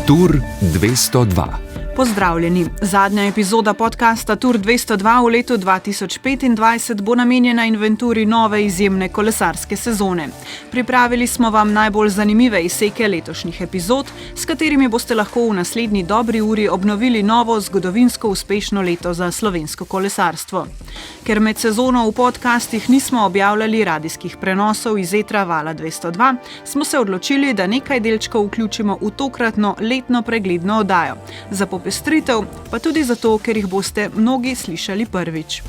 Tur 202. Pozdravljeni. Zadnja epizoda podcasta Tur 202 v letu 2025 bo namenjena inventuri nove izjemne kolesarske sezone. Pripravili smo vam najbolj zanimive izseke letošnjih epizod, s katerimi boste lahko v naslednji dobri uri obnovili novo zgodovinsko uspešno leto za slovensko kolesarstvo. Ker med sezono v podcastih nismo objavljali radijskih prenosov iz etra Vala 202, smo se odločili, da nekaj delčkov vključimo v tokratno letno pregledno oddajo. Za popestritev, pa tudi zato, ker jih boste mnogi slišali prvič.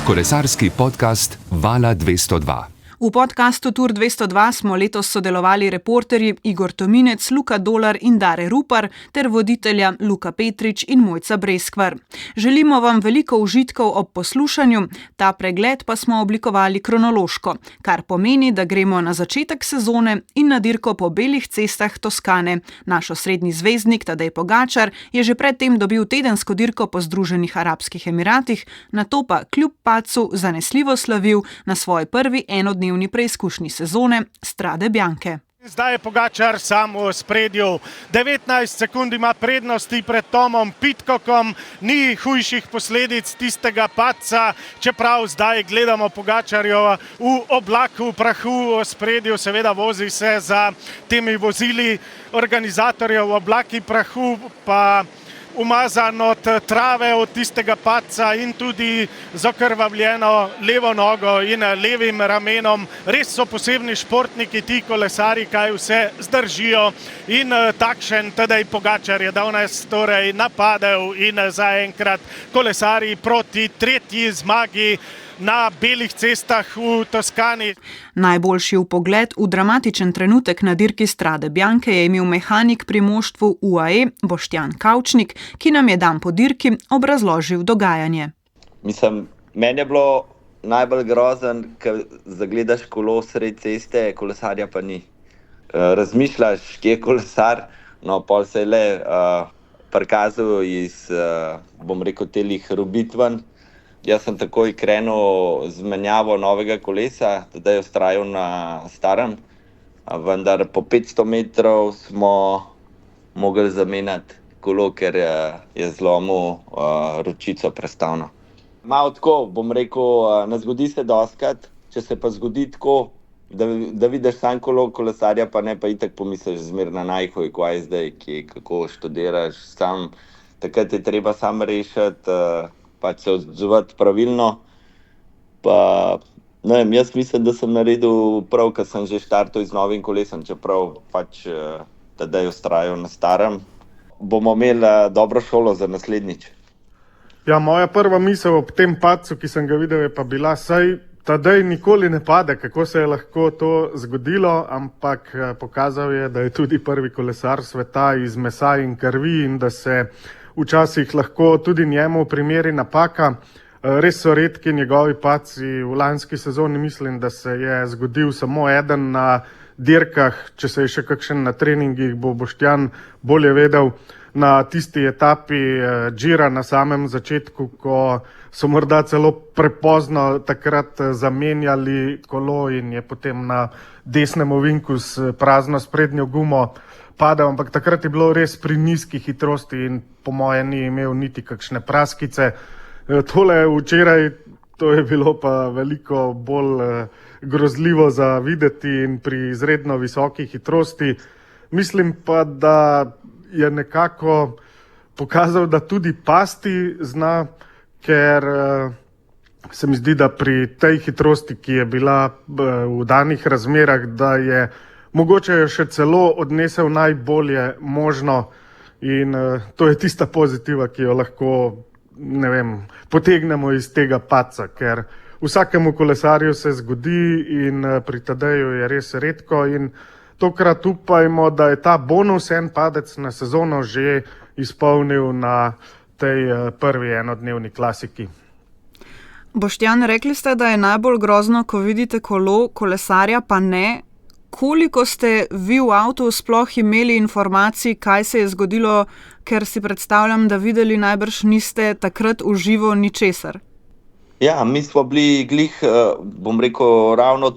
Kolesarski podcast Vala 202. V podcastu Tur 202 smo letos sodelovali reporterji Igor Tominec, Luka Dolar in Dare Rupar ter voditelja Luka Petrič in Mojca Breskvar. Želimo vam veliko užitkov ob poslušanju, ta pregled pa smo oblikovali kronološko, kar pomeni, da gremo na začetek sezone in na dirko po belih cestah Toskane. Naš osrednji zvezdnik Tadej Pogačar je že predtem dobil tedensko dirko po Združenih arabskih Emiratih, nato pa kljub padcu zanesljivo slavil na svoj prvi enodnevni preizkušnji sezone Strade Bianche. Zdaj je Pogačar sam v spredju, 19 sekund ima prednosti pred Tomom Pitcockom, ni hujših posledic tistega padca, čeprav zdaj gledamo Pogačarja v oblaku prahu v spredju, seveda vozi se za temi vozili organizatorjev v oblaki prahu, pa umazan od trave, od tistega padca in tudi z okrvavljeno levo nogo in levim ramenom. Res so posebni športniki, ti kolesari, kaj vse zdržijo in takšen Tadej Pogačar je danes torej napadel in zaenkrat kolesari proti tretji zmagi na belih cestah v Toskani. Najboljši vpogled v dramatičen trenutek na dirki Strade Bianche je imel mehanik pri moštvu UAE Boštjan Kavčnik, ki nam je dan po dirki obrazložil dogajanje. Meni je bilo najbolj grozen, ker zagledaš kolo sred ceste, kolesarja pa ni. Razmišljaš, kje je kolesar, no pol se je le prikazal iz, telih robitven. Jaz sem takoj krenil z menjavo novega kolesa, teda je vztrajal na starem, vendar po 500 metrov smo mogli zamenjati kolo, ker je zlomil ročico prestavno. Malo tako, ne zgodi se dostikrat, če se pa zgodi tako, da vidiš sam kolo kolesarja, pa ne pa itak pomisliš zmer na najhoj, kaj zdaj, kako študiraš, takrat je treba sam rešiti, pač se odzvati pravilno. Jaz mislim, da sem naredil prav, ker sem že štartal z novim kolesom, čeprav pač Tadej vztrajal na starem. Bomo imeli dobro šolo za naslednjič. Ja, moja prva misel ob tem padcu, ki sem ga videl, je pa bila, saj Tadej nikoli ne pade, kako se je lahko to zgodilo, ampak pokazal je, da je tudi prvi kolesar sveta iz mesa in krvi in da se včasih lahko tudi njemu primeri napaka. Res so redki njegovi padci v lanski sezoni, mislim, da se je zgodil samo eden na dirkah, če se je še kakšen na treningih, bo Boštjan bolje vedel, na tisti etapi Gira na samem začetku, ko so morda celo prepozno takrat zamenjali kolo in je potem na desnem ovinku s prazno sprednjo gumo padal, ampak takrat je bilo res pri nizki hitrosti in po moje ni imel niti kakšne praskice. Tole včeraj, to je bilo pa veliko bolj grozljivo za videti in pri izredno visoki hitrosti. Mislim pa, da je nekako pokazal, da tudi pasti zna, ker se mi zdi, da pri tej hitrosti, ki je bila v danih razmerah, da je mogoče je še celo odnesel najbolje možno in to je tista pozitiva, ki jo lahko, potegnemo iz tega padca, ker vsakemu kolesarju se zgodi in pri Tadeju je res redko in tokrat upajmo, da je ta bonus en padec na sezono že izpolnil na tej prvi enodnevni klasiki. Boštjan, rekli ste, da je najbolj grozno, ko vidite kolo, kolesarja pa ne. Koliko ste vi v avtu sploh imeli informacij, kaj se je zgodilo, ker si predstavljam, da videli najbrž niste takrat v živo ničesar? Ja, mi smo bili ravno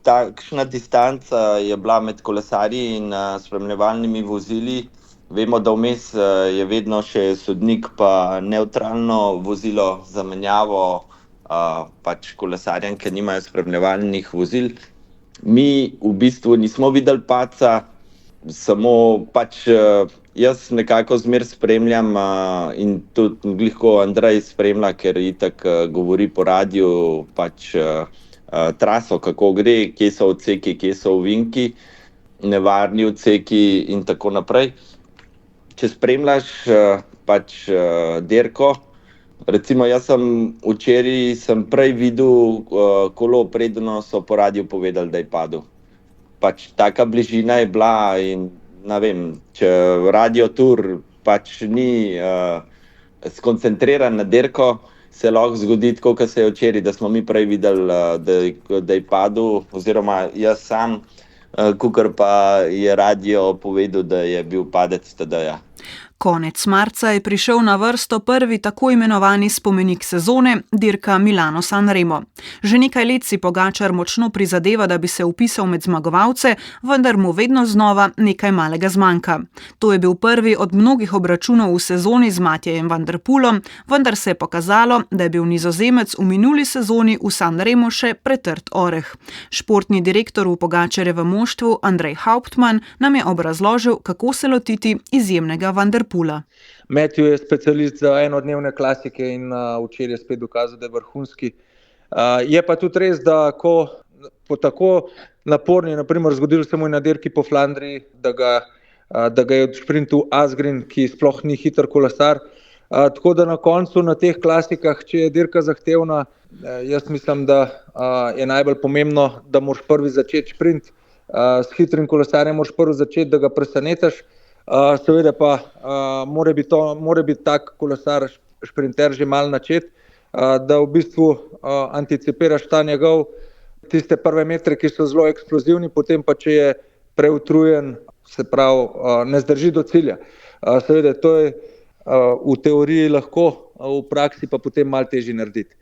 takšna distanca je bila med kolesarji in spremljevalnimi vozili. Vemo, da vmes je vedno še sodnik pa nevtralno vozilo za menjavo pač kolesarjem, ki nimajo spremljevalnih vozil. Mi v bistvu nismo videli padca, samo pač jaz nekako zmer spremljam in tudi glihko Andrej spremlja, ker itak govori po radiju pač traso, kako gre, kje so odseki, kje so ovinki, nevarni odseki in tako naprej. Če spremljaš pač dirko, recimo jaz sem včeraj prej videl kolo, predno so po radiju povedali, da je padel. Pač taka bližina je bila in ne vem, če Radio Tour pač ni skoncentriran na dirko, se lahko zgodi tako, kot se je včeraj, da smo mi prej videli, da je padel, oziroma jaz sam, kakor pa je radio povedal, da je bil padec Tadeja. Konec marca je prišel na vrsto prvi tako imenovani spomenik sezone, dirka Milano-San Remo. Že nekaj let si Pogačar močno prizadeva, da bi se vpisal med zmagovalce, vendar mu vedno znova nekaj malega zmanjka. To je bil prvi od mnogih obračunov v sezoni z Matjajem van der Poelom, vendar se je pokazalo, da je bil Nizozemec v minuli sezoni v San Remu še pretrd oreh. Športni direktor v Pogačarjevem moštvu Andrej Hauptmann nam je obrazložil, kako se lotiti izjemnega van der Poela. Matthew je specialist za enodnevne klasike in včeraj je spet dokazal, da je vrhunski. Je pa tudi res, da ko po tako naporni, naprimer zgodilo se mu na dirki po Flandriji, da ga je odšprintil Asgreen, ki sploh ni hiter kolesar. Tako da na koncu na teh klasikah, če je dirka zahtevna, jaz mislim, da je najbolj pomembno, da moraš prvi začeti šprint. S hitrim kolesarjem moraš prvi začeti, da ga presenetiš. Seveda pa mora biti tak kolesar, šprinter že malo načet, da v bistvu anticipiraš ta njegov tiste prve metre, ki so zelo eksplozivni, potem pa če je preutrujen, se pravi, ne zdrži do cilja. Seveda to je v teoriji lahko, v praksi pa potem malo težje narediti.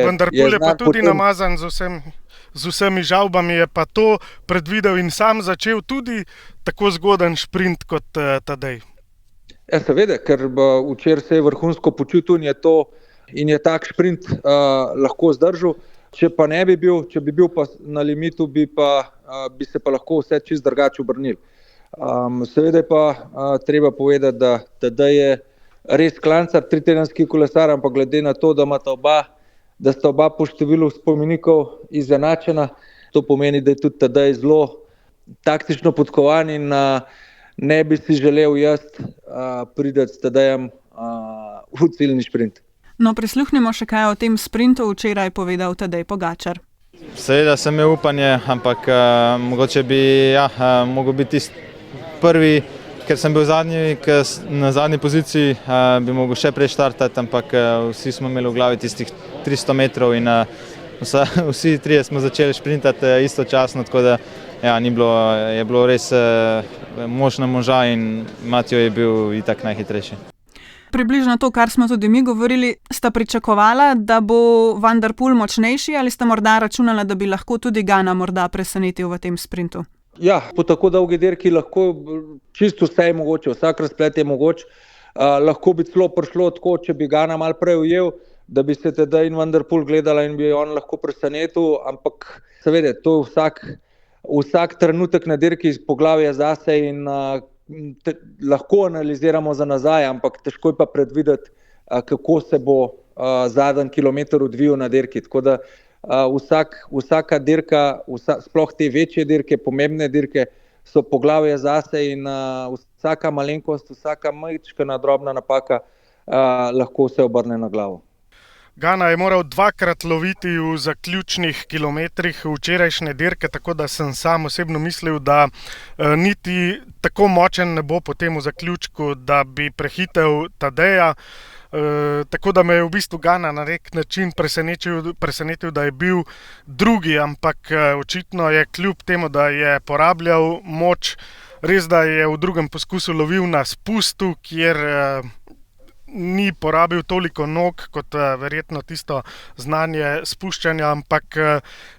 Van der Poel je pa tudi namazan z vsemi žavbami, je pa to predvidel in sam začel tudi tako zgoden šprint kot Tadej. Ja, seveda, ker včeraj se je vrhunsko počutil in je tak šprint lahko zdržal. Če pa ne bi bil, če bi bil pa na limitu, bi se pa lahko vse čisto drugače obrnil. Seveda pa treba povedati, da Tadej je res klancar, 3-tedenski kolesar, ampak glede na to, da sta oba po številu spomenikov izenačena, to pomeni, da je tudi Tadej zelo taktično podkovan in ne bi si želel jaz priti s Tadejem v ciljni šprint. No, prisluhnimo še kaj o tem sprintu včeraj povedal Tadej Pogačar. Seveda sem imel upanje, ampak mogoče bi mogel biti tisti prvi, ker sem bil na zadnji poziciji, bi mogel še prej štartati, ampak vsi smo imeli v glavi tistih 300 metrov in vsi trije smo začeli šprintati istočasno, tako da je bilo res mož na moža in Matjo je bil itak najhitrejši. Približno to, kar smo tudi mi govorili, sta pričakovala, da bo Van der Poel močnejši ali sta morda računala, da bi lahko tudi Gana morda presenetil v tem sprintu? Ja, po tako dolgi dirki lahko čisto vse je mogoče, vsak razplet je mogoč. Lahko bi celo prišlo tako, če bi Gana malo prej ujel, da bi se Tadej in Van der Poel gledala in bi on lahko presenetil, ampak seveda, to vsak trenutek na dirki poglavje zase in lahko analiziramo za nazaj, ampak težko je pa predvideti, kako se bo zadnji kilometer odvijal na dirki. Tako da vsaka dirka, sploh te večje dirke, pomembne dirke, so poglavje zase in vsaka malenkost, vsaka majčkena drobna napaka lahko se obrne na glavo. Gana je moral dvakrat loviti v zaključnih kilometrih včerajšnje dirke, tako da sem sam osebno mislil, da niti tako močen ne bo potem v zaključku, da bi prehitel Tadeja. Tako da me je v bistvu Gana na nek način presenetil, da je bil drugi, ampak očitno je kljub temu, da je porabljal moč, res da je v drugem poskusu lovil na spustu, kjer ni porabil toliko nog kot verjetno tisto znanje spuščanja, ampak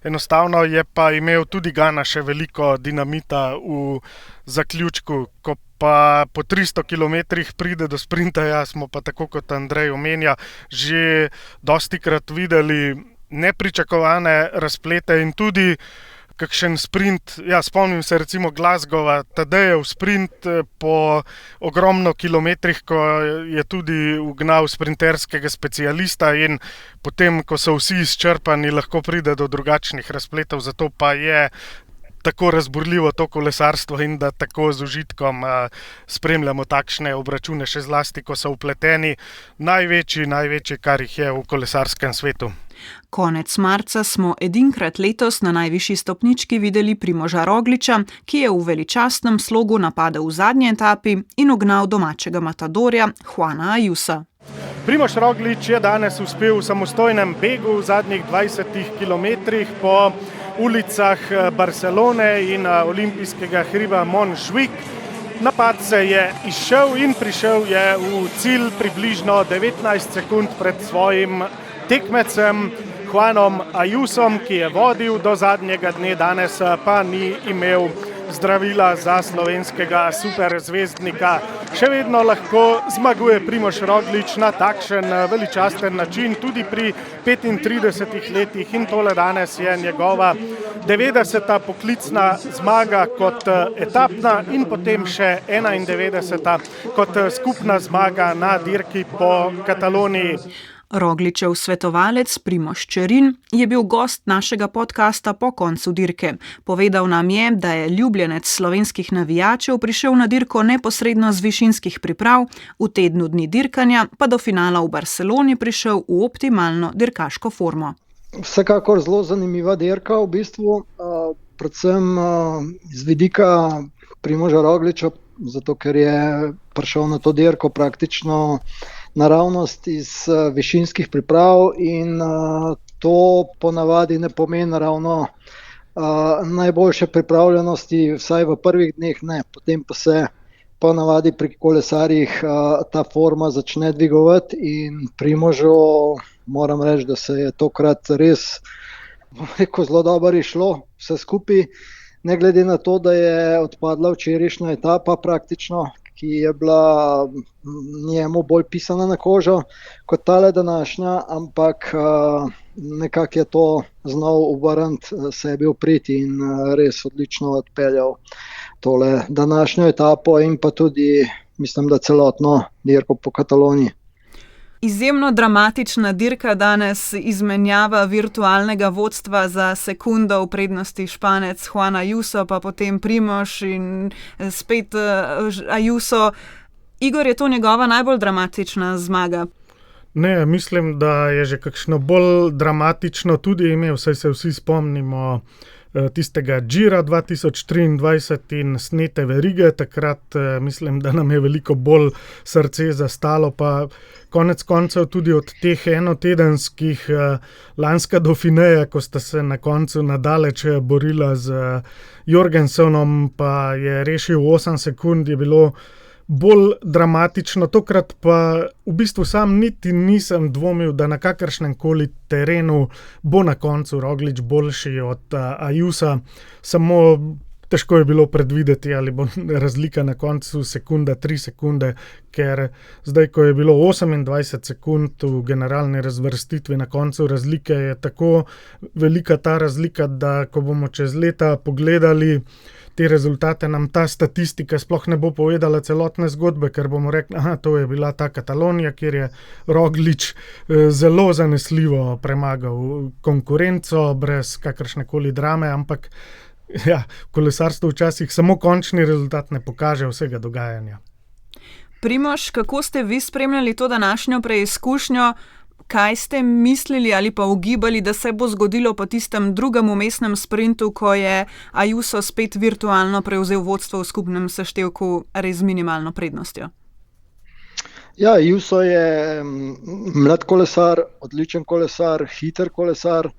enostavno je pa imel tudi Gana še veliko dinamita v zaključku. Ko pa po 300 kilometrih pride do sprinta, smo pa tako kot Andrej omenja, že dostikrat videli nepričakovane razplete in tudi kakšen sprint, spomnim se recimo Glasgowa, Tadejev sprint po ogromno kilometrih, ko je tudi ugnal sprinterskega specialista in potem, ko so vsi izčrpani, lahko pride do drugačnih razpletov, zato pa je tako razburljivo to kolesarstvo in da tako z užitkom spremljamo takšne obračune, še zlasti, ko so vpleteni največji, kar jih je v kolesarskem svetu. Konec marca smo edinkrat letos na najvišji stopnički videli Primoža Rogliča, ki je v veličastnem slogu napadel v zadnji etapi in ugnal domačega matadorja Juana Ayusa. Primož Roglič je danes uspel v samostojnem begu v zadnjih 20 kilometrih po ulicah Barcelone in olimpijskega hriba Montjuic. Napad se je izšel in prišel je v cilj približno 19 sekund pred svojim tekmecem Juanom Ayusom, ki je vodil do zadnjega dne, danes pa ni imel zdravila za slovenskega superzvezdnika. Še vedno lahko zmaguje Primož Roglič na takšen veličasten način, tudi pri 35 letih in tole danes je njegova 90. poklicna zmaga kot etapna in potem še 91. kot skupna zmaga na dirki po Kataloniji. Rogličev svetovalec Primož Čerin je bil gost našega podcasta po koncu dirke. Povedal nam je, da je ljubljenec slovenskih navijačev prišel na dirko neposredno z višinskih priprav, v tednu dni dirkanja pa do finala v Barceloni prišel v optimalno dirkaško formo. Vsekakor zelo zanimiva dirka v bistvu, predvsem z vidika Primoža Rogliča, zato ker je prišel na to dirko praktično naravnost iz višinskih priprav in to ponavadi ne pomeni ravno najboljše pripravljenosti, vsaj v prvih dneh ne, potem pa se ponavadi pri kolesarjih ta forma začne dvigovati in Primožu moram reči, da se je tokrat res zelo dobro išlo vse skupaj, ne glede na to, da je odpadla včerajšnja etapa praktično, ki je bila njemu bolj pisana na kožo kot tale današnja, ampak nekako je to znal obrniti sebi v prid in res odlično odpeljal tole današnjo etapo in pa tudi, mislim, da celotno dirko po Kataloniji. Izjemno dramatična dirka danes, izmenjava virtualnega vodstva za sekundo v prednosti Španec Juan Ayuso, pa potem Primož in spet Ayuso. Igor, je to njegova najbolj dramatična zmaga? Ne, mislim, da je že kakšno bolj dramatično tudi imel, saj se vsi spomnimo tistega Gira 2023 in snete verige, takrat mislim, da nam je veliko bolj srce zastalo, pa konec koncev tudi od teh enotedenskih lanska Dauphineja, ko sta se na koncu nadaleč borila z Jorgensenom, pa je rešil 8 sekund, je bilo bolj dramatično, tokrat pa v bistvu sam niti nisem dvomil, da na kakršnem koli terenu bo na koncu Roglič boljši od Ayusa, samo težko je bilo predvideti, ali bo razlika na koncu sekunda, 3 sekunde, ker zdaj, ko je bilo 28 sekund v generalni razvrstitvi na koncu razlike, je tako velika ta razlika, da ko bomo čez leta pogledali te rezultate, nam ta statistika sploh ne bo povedala celotne zgodbe, ker bomo rekli, to je bila ta Katalonija, kjer je Roglič zelo zanesljivo premagal konkurenco brez kakršnekoli drame, ampak v kolesarstvu včasih samo končni rezultat ne pokaže vsega dogajanja. Primož, kako ste vi spremljali to današnjo preizkušnjo? Kaj ste mislili ali pa ugibali, da se bo zgodilo po tistem drugem vmesnem sprintu, ko je Ayuso spet virtualno prevzel vodstvo v skupnem seštevku res z minimalno prednostjo? Ja, Ayuso je mlad kolesar, odličen kolesar, hiter kolesar,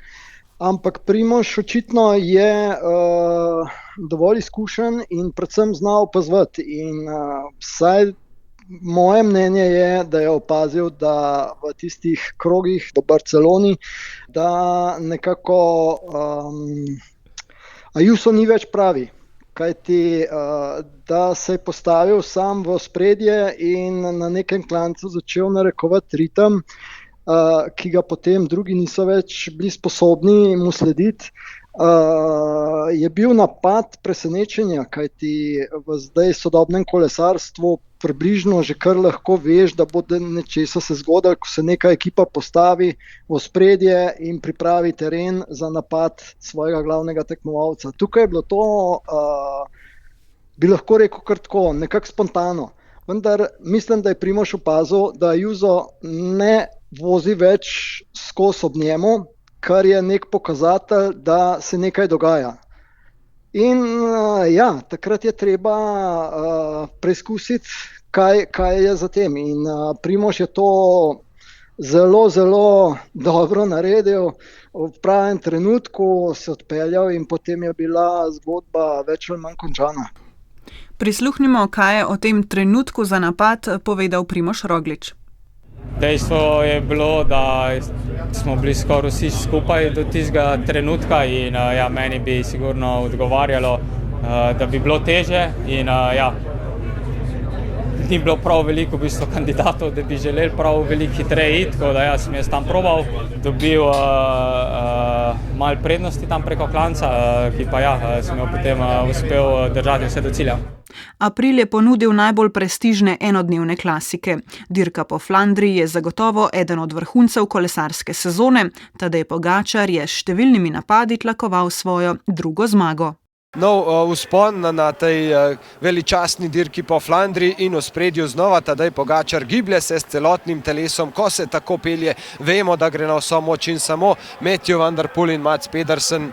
ampak Primož očitno je dovolj izkušen in predvsem zna opazovati in vsaj Moje mnenje je, da je opazil, da v tistih krogih do Barceloni, da nekako Ayuso ni več pravi. Kajti, da se je postavil sam v ospredje in na nekem klancu začel narekovati ritem, ki ga potem drugi niso več bili sposobni mu slediti. Je bil napad presenečenja, kajti v zdaj sodobnem kolesarstvu približno že kar lahko veš, da bo nečesa se zgodilo, ko se neka ekipa postavi v ospredje in pripravi teren za napad svojega glavnega tekmovalca. Tukaj je bilo to, bi lahko rekel kar tako, nekako spontano. Vendar mislim, da je Primož opazil, da Ayuso ne vozi več skozi ob njemu, kar je nek pokazatelj, da se nekaj dogaja. In takrat je treba preizkusiti, kaj je za tem. In Primož je to zelo, zelo dobro naredil. V pravem trenutku se odpeljal in potem je bila zgodba več ali manj končana. Prisluhnimo, kaj je o tem trenutku za napad povedal Primož Roglič. Dejstvo je bilo, da smo bili skoraj vsi skupaj do tistega trenutka in meni bi sigurno odgovarjalo, da bi bilo težje in ni bilo prav veliko v bistvu kandidatov, da bi želeli prav veliko hitreje iti, tako da sem jaz tam probal, dobil malo prednosti tam preko klanca, ki pa sem jo potem uspel držati vse do cilja. April je ponudil najbolj prestižne enodnevne klasike. Dirka po Flandriji je zagotovo eden od vrhuncev kolesarske sezone, Tadej Pogačar je s številnimi napadi tlakoval svojo drugo zmago. Nov vzpon na tej veličastni dirki po Flandriji in v ospredju znova Tadej Pogačar giblje se s celotnim telesom, ko se tako pelje. Vemo, da gre na vso moč in samo Mathieu van der Poel in Mats Pedersen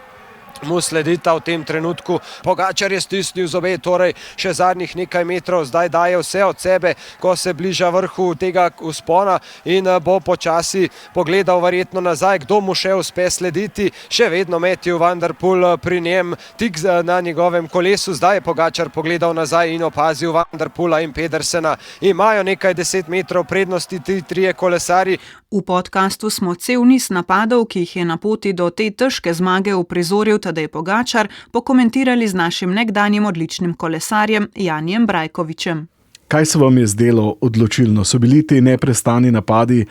mu sledita v tem trenutku. Pogačar je stisnil zobe, torej še zadnjih nekaj metrov, zdaj daje vse od sebe, ko se bliža vrhu tega vzpona in bo počasi pogledal verjetno nazaj, kdo mu še uspe slediti. Še vedno Mathieu van der Poel pri njem, tik na njegovem kolesu. Zdaj je Pogačar pogledal nazaj in opazil van der Poela in Pedersena. Imajo nekaj 10 metrov prednosti ti trije kolesarji. V podkastu smo cel niz napadov, ki jih je na poti do te težke zmage uprizoril Tadej Pogačar, pokomentirali z našim nekdanjim odličnim kolesarjem Janijem Brajkovičem. Kaj se vam je zdelo odločilno? So bili ti neprestani napadi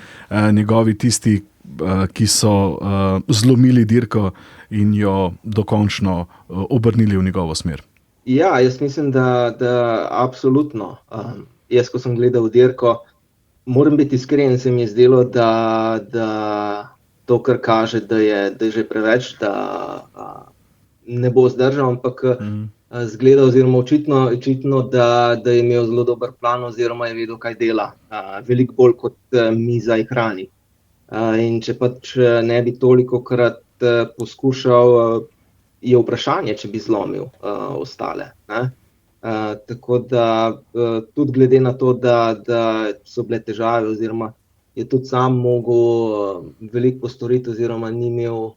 njegovi tisti, ki so zlomili dirko in jo dokončno obrnili v njegovo smer? Ja, jaz mislim, da absolutno. Jaz, ko sem gledal dirko, moram biti iskren, se mi je zdelo, da to, kar kaže, da je že preveč, da ne bo zdržal, ampak zgleda oziroma očitno, da je imel zelo dober plan oziroma je vedel, kaj dela. Veliko bolj kot miza jih hrani. In če pač ne bi tolikokrat poskušal, je vprašanje, če bi zlomil ostale. Tako da tudi glede na to, da so bile težave oziroma je tudi sam mogel veliko postoriti oziroma ni imel,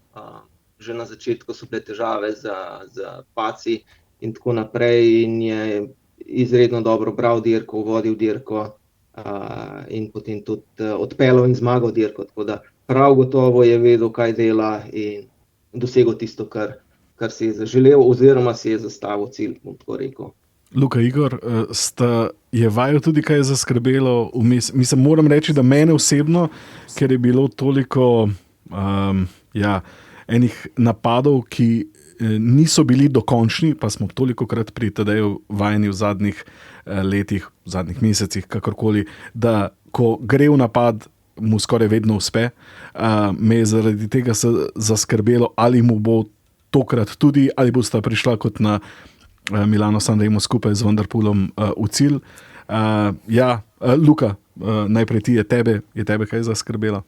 že na začetku so bile težave z padci in tako naprej in je izredno dobro bral dirko, vodil dirko in potem tudi odpeljal in zmagal dirko. Tako da prav gotovo je vedel, kaj dela in dosegel tisto, kar si je zaželel oziroma si je zastavil cilj, bom tako rekel. Luka, Igor, je vaju tudi kaj zaskrbelo vmes? Mislim, moram reči, da mene osebno, ker je bilo toliko enih napadov, ki niso bili dokončni, pa smo tolikokrat pri Tadeju vajeni v zadnjih letih, v zadnjih mesecih, kakorkoli, da ko gre v napad, mu skoraj vedno uspe. Me je zaradi tega zaskrbelo, ali mu bo tokrat tudi, ali bosta prišla kot na Milano-San Remo skupaj z Van der Poelom v cilj. Luka, najprej je tebe kaj zaskrbelo?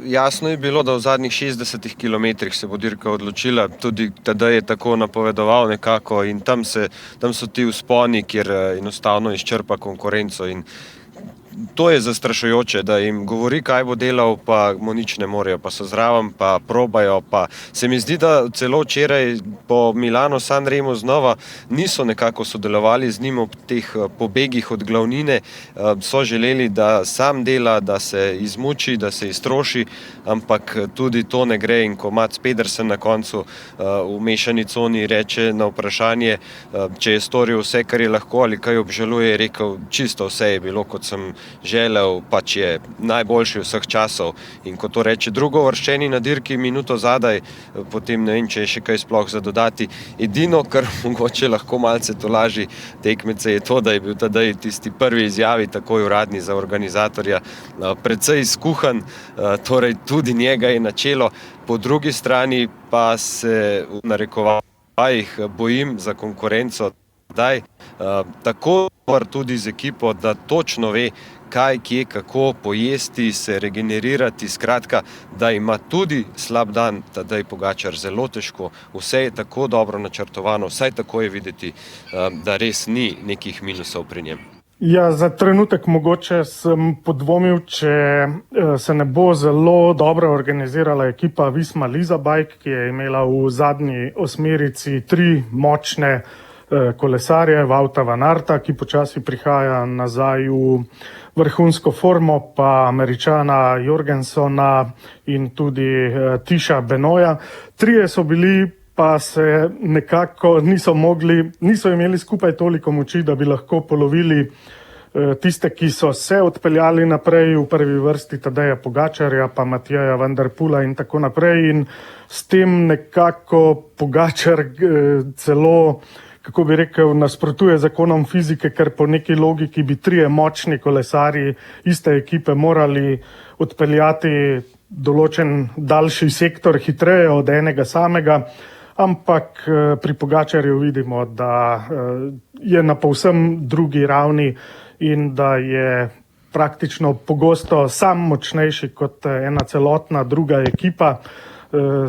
Jasno je bilo, da v zadnjih 60 kilometrih se bo dirka odločila, tudi Tadej je tako napovedoval nekako in tam so ti vzponi, kjer enostavno izčrpa konkurenco in to je zastrašujoče, da jim govori, kaj bo delal, pa mu nič ne morejo, pa so zraven, pa probajo. Pa se mi zdi, da celo včeraj po Milanu Sanremu znova niso nekako sodelovali z njim ob teh pobegih od glavnine. So želeli, da sam dela, da se izmuči, da se iztroši, ampak tudi to ne gre. In ko Mats Pedersen na koncu v mešani coni reče na vprašanje, če je storil vse, kar je lahko ali kaj obžaluje, je rekel, čisto vse je bilo, kot sem želel, pač je najboljši vseh časov. In ko to reče drugovrščeni na dirki minuto zadaj, potem ne vem, če je še kaj sploh za dodati. Edino, kar mogoče lahko malce tolaži tekmece, je to, da je bil tadej tisti prvi izjavi, takoj uradni za organizatorja, precej skuhan, torej tudi njega je načelo. Po drugi strani pa se v narekovajih bojim za konkurenco, tako tudi z ekipo, da točno ve, kaj, kje, kako pojesti, se regenerirati, skratka, da ima tudi slab dan Tadej Pogačar zelo težko. Vse je tako dobro načrtovano, vsaj tako je videti, da res ni nekih minusov pri njem. Ja, za trenutek mogoče sem podvomil, če se ne bo zelo dobro organizirala ekipa Visma Lease Bike, ki je imela v zadnji osmerici 3 močne kolesarje, Wouta van Aerta, ki počasi prihaja nazaj v vrhunsko formo, pa Američana Jorgensona in tudi Tisha Benoja. 3 so bili, pa se nekako niso imeli skupaj toliko moči, da bi lahko polovili tiste, ki so se odpeljali naprej, v prvi vrsti Tadeja Pogačarja, pa Matjeja van der Poola in tako naprej. In s tem nekako Pogačar celo, kako bi rekel, nasprotuje zakonom fizike, ker po neki logiki bi 3 močni kolesarji iste ekipe morali odpeljati določen daljši sektor hitreje od enega samega. Ampak pri Pogačarju vidimo, da je na povsem drugi ravni in da je praktično pogosto sam močnejši kot ena celotna druga ekipa.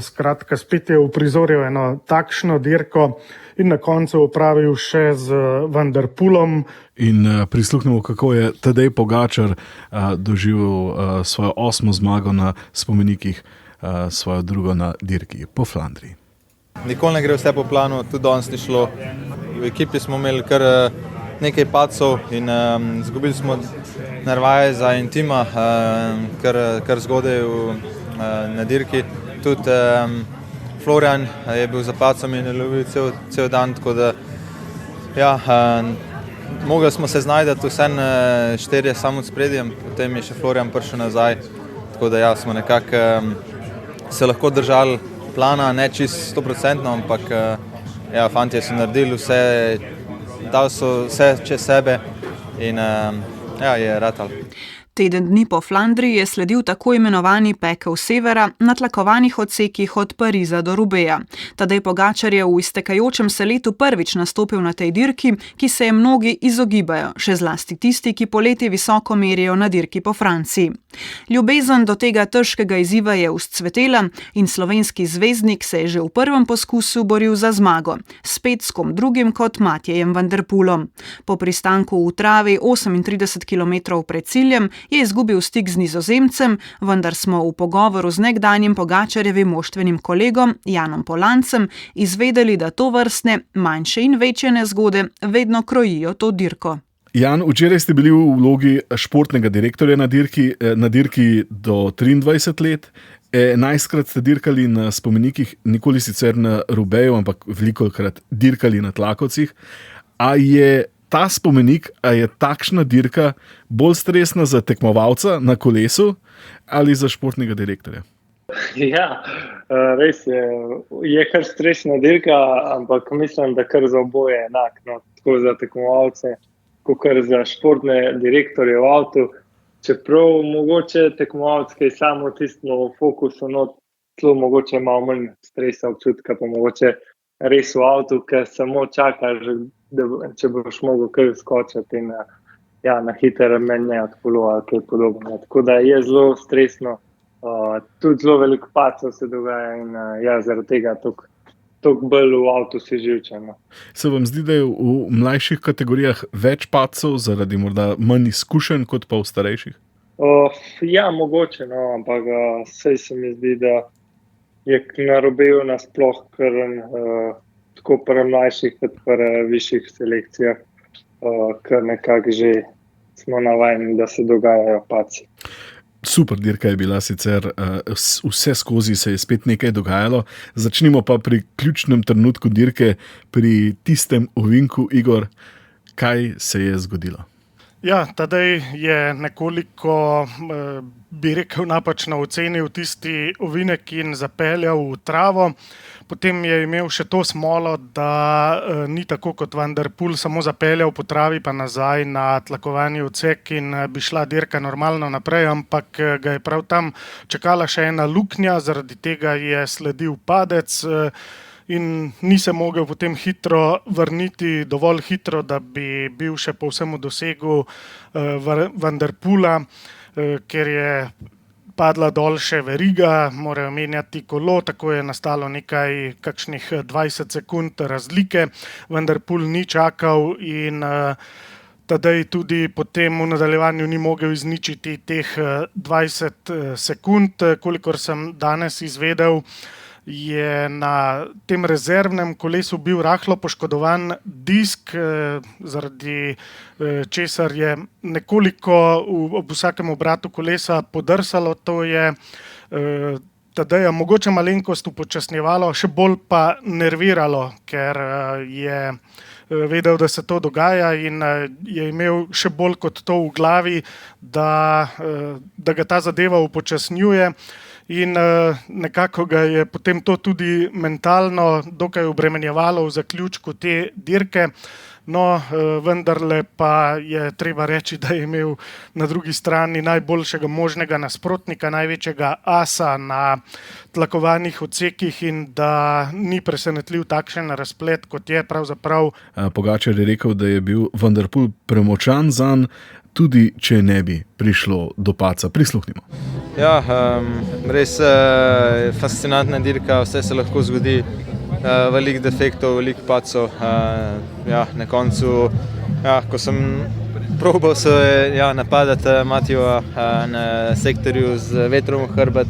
Skratka, spet je uprizoril eno takšno dirko in na koncu opravil še z Van der Poolom. In prisluhnemo, kako je Tadej Pogačar doživel svojo 8. zmago na spomenikih, svojo drugo na dirki po Flandriji. Nikoli ne gre vse po planu, tudi danes ni šlo. V ekipi smo imeli kar nekaj padcev in izgubili smo nervaje za Intima, kar zgodaj na dirki. Tudi Florian je bil za padcem in je lovil cel dan, tako da ja, mogli smo se znajti vsem 4 samo spredjem, potem je še Florian prišel nazaj, tako da ja, smo nekako se lahko držali plana, ne čist 100%, ampak ja, fantje so naredili vse, dali so vse čez sebe in ja, je ratal. Teden dni po Flandriji je sledil tako imenovani pekel severa na tlakovanih odsekih od Pariza do Roubaisa. Tadej Pogačar je v iztekajočem se letu prvič nastopil na tej dirki, ki se je mnogi izogibajo, še zlasti tisti, ki poleti visoko merijo na dirki po Franciji. Ljubezen do tega težkega izziva je vzcvetela in slovenski zvezdnik se je že v prvem poskusu boril za zmago, spet s kom drugim kot Matjejem van der Poolom. Po pristanku v travi 38 km pred ciljem je izgubil stik z Nizozemcem, vendar smo v pogovoru z nekdanjim Pogačarjevim moštvenim kolegom Janom Polancem izvedeli, da tovrstne manjše in večje nezgode vedno krojijo to dirko. Jan, včeraj ste bili v vlogi športnega direktorja na dirki do 23 let. 11-krat ste dirkali na spomenikih, nikoli sicer na Roubaixu, ampak velikokrat dirkali na tlakovcih. A je ta spomenik, a je takšna dirka bolj stresna za tekmovalca na kolesu ali za športnega direktorja? Ja, res je kar stresna dirka, ampak mislim, da kar za oboje enak, no, tako za tekmovalce, kot za športne direktorje v avtu. Čeprav mogoče tekmovalc, ki je samo tisno v fokusu, no, celo mogoče malo manj stresa občutka, pa mogoče res v avtu, ker samo čakaš, da če boš mogel kaj skočiti in ja, na hiter menjati kolo ali kaj podobno. Tako da je zelo stresno, tudi zelo veliko padcev se dogaja in ja, zaradi tega toliko bolj v avtu si živčen. Se vam zdi, da je v mlajših kategorijah več padcev zaradi morda manj izkušenj kot pa v starejših? Ja, mogoče, ampak sej se mi zdi, da je narobil nasploh kar tako pri mlajših kot pri višjih selekcijah, kar nekako že smo navajeni, da se dogajajo padci. Super dirka je bila sicer, vse skozi se je spet nekaj dogajalo. Začnimo pa pri ključnem trenutku dirke, pri tistem ovinku. Igor, kaj se je zgodilo? Ja, tadej je nekoliko, bi rekel, napačno ocenil tisti ovinek in zapeljal v travo. Potem je imel še to smolo, da ni tako kot Van der Poel samo zapeljal po travi pa nazaj na tlakovani odsek in bi šla dirka normalno naprej, ampak ga je prav tam čakala še ena luknja, zaradi tega je sledil padec in ni se mogel potem hitro vrniti, dovolj hitro, da bi bil še povsem v dosegu Van der Poela, ker je padla dol še veriga, morajo menjati kolo, tako je nastalo kakšnih 20 sekund razlike. Van der Poel ni čakal in tadej tudi potem v nadaljevanju ni mogel izničiti teh 20 sekund. Kolikor sem danes izvedel, je na tem rezervnem kolesu bil rahlo poškodovan disk, zaradi česar je nekoliko ob vsakem obratu kolesa podrsalo. To je Tadeja mogoče malenkost upočasnjevalo, še bolj pa nerviralo, ker je vedel, da se to dogaja in je imel še bolj kot to v glavi, da ga ta zadeva upočasnjuje. In nekako ga je potem to tudi mentalno dokaj obremenjevalo v zaključku te dirke. No, vendarle pa je treba reči, da je imel na drugi strani najboljšega možnega nasprotnika, največjega asa na tlakovanih odsekih in da ni presenetljiv takšen razplet, kot je pravzaprav. Pogačar je rekel, da je bil Van der Poel premočan zanj, tudi če ne bi prišlo do padca. Prisluhnimo. Ja, res fascinantna dirka, vse se lahko zgodi, veliko defektov, veliko padcev. Na koncu, ko sem probal se napadati Matija na sektorju z vetrom v hrbet,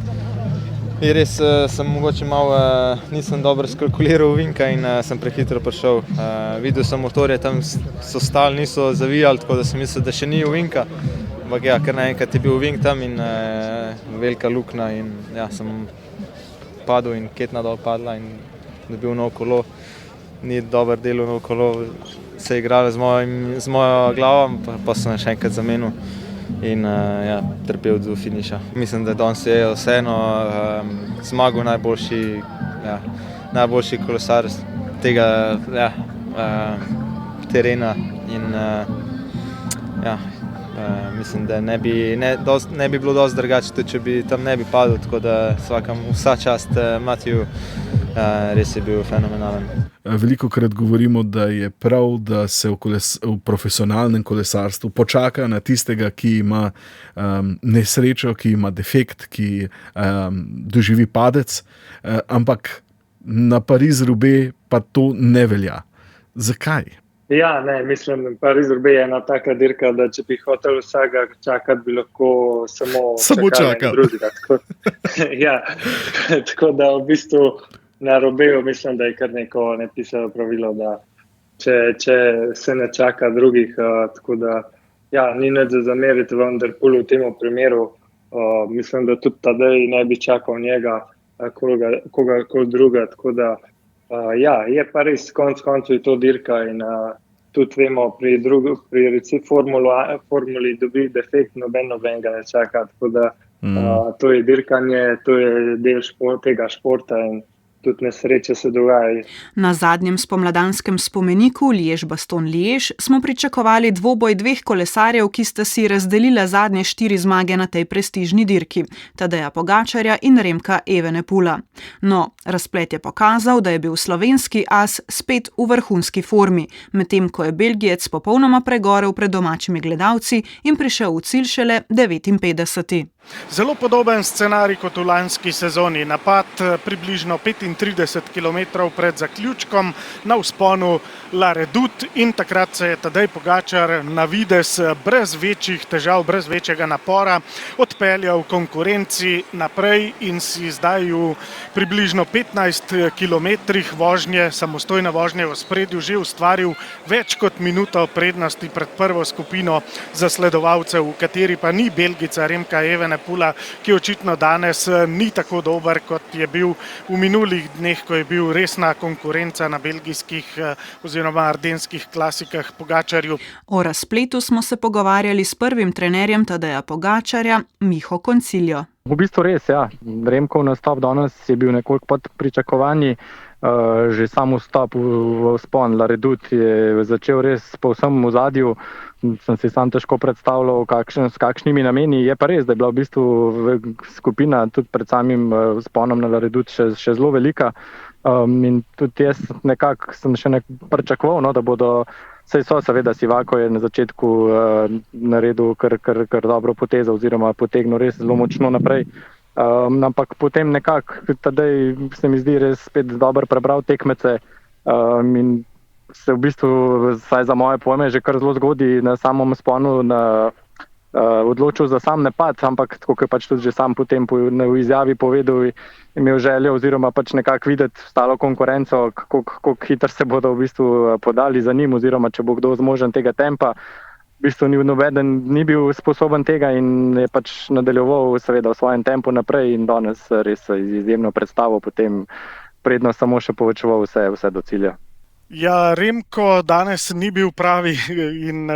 in res sem mogoče malo, nisem dobro skalkuliral ovinka in sem prehitro prišel. Videl sem motorje, tam so stali, niso zavijali, tako da sem mislil, da še ni ovinka. Ampak kar naenkrat je bil ovink tam in velika luknja in sem padel in ketna dol padla in dobil novo kolo. Ni dober delal novo kolo, se je igralo z mojo glavo, pa sem še enkrat zamenil. In trpel do finiša. Mislim, da danes je vseeno zmagal najboljši kolesar tega terena in mislim, da ne bi bilo dosti drugače, če bi tam ne bi padel, tako da vsa čast Matiju, res je bil fenomenalen. Velikokrat govorimo, da je prav, da se v profesionalnem kolesarstvu počaka na tistega, ki ima nesrečo, ki ima defekt, ki doživi padec, ampak na Pariz-Roubaix pa to ne velja. Zakaj? Ja, mislim, Pariz-Roubaix je ena taka dirka, da če bi hotel vsega čakati, bi lahko samo čakal drugega. Tako da v bistvu na Roubaixu mislim, da je kar neko nepisano pravilo, da če se ne čaka drugih, tako da ni nič za zameriti Van der Poelu v tem primeru. Mislim, da tudi Tadej ne bi čakal njega, koga druga, tako da je pa res koncu je to dirka in tudi vemo, pri formuli dobi defekt, nobenega ne čaka, tako da to je dirkanje, to je del tega športa in tudi nesreče se dogajajo. Na zadnjem spomladanskem spomeniku Liège-Bastogne-Liège smo pričakovali dvoboj dveh kolesarjev, ki sta si razdelila zadnje 4 zmage na tej prestižni dirki, Tadeja Pogačarja in Remka Evenepoela. No, razplet je pokazal, da je bil slovenski as spet v vrhunski formi, medtem ko je Belgijec popolnoma pregorel pred domačimi gledalci in prišel v cilj šele 59. Zelo podoben scenarij kot v lanski sezoni. Napad približno 35 km pred zaključkom na vzponu La Redoute in takrat se je Tadej Pogačar na videz brez večjih težav, brez večjega napora odpeljal v konkurenci naprej in si zdaj v približno 15 km vožnje, samostojne vožnje v ospredju že ustvaril več kot minuto prednosti pred prvo skupino zasledovalcev, v kateri pa ni Belgica Remka Evenepoela, ki očitno danes ni tako dober, kot je bil v minulih dneh, ko je bil resna konkurenca na belgijskih oziroma ardenskih klasikah Pogačarju. O razpletu smo se pogovarjali s prvim trenerjem Tadeja Pogačarja, Miho Konciljo. V bistvu res, ja. Remkov nastop danes je bil nekoliko pod pričakovanji. Že sam vstop v vzpon La Redoute je začel res povsem v zadju. Sem si sam težko predstavljal, s kakšnimi nameni. Je pa res, da je bila v bistvu skupina tudi pred samim vzponom na La Redoute še zelo velika. In tudi jaz nekako sem še pričakoval, da bodo, saj so seveda Sivako je na začetku naredil kar dobro potezo oziroma potegnil res zelo močno naprej. Ampak potem nekako Tadej se mi zdi res spet dobro prebral tekmece in se v bistvu, saj za moje pojme, že kar zelo zgodaj na samom vzponu odločil za sam napad, ampak tako je pač tudi že sam potem v izjavi povedal, imel željo oziroma pač nekako videti stalo konkurenco, kako hitro se bodo v bistvu podali za njim oziroma če bo kdo zmožen tega tempa. V bistvu nobeden ni bil sposoben tega in je pač nadaljeval seveda v svojem tempu naprej in danes res izjemno predstavo, potem prednost samo še povečeval vse do cilja. Ja, Remko danes ni bil pravi in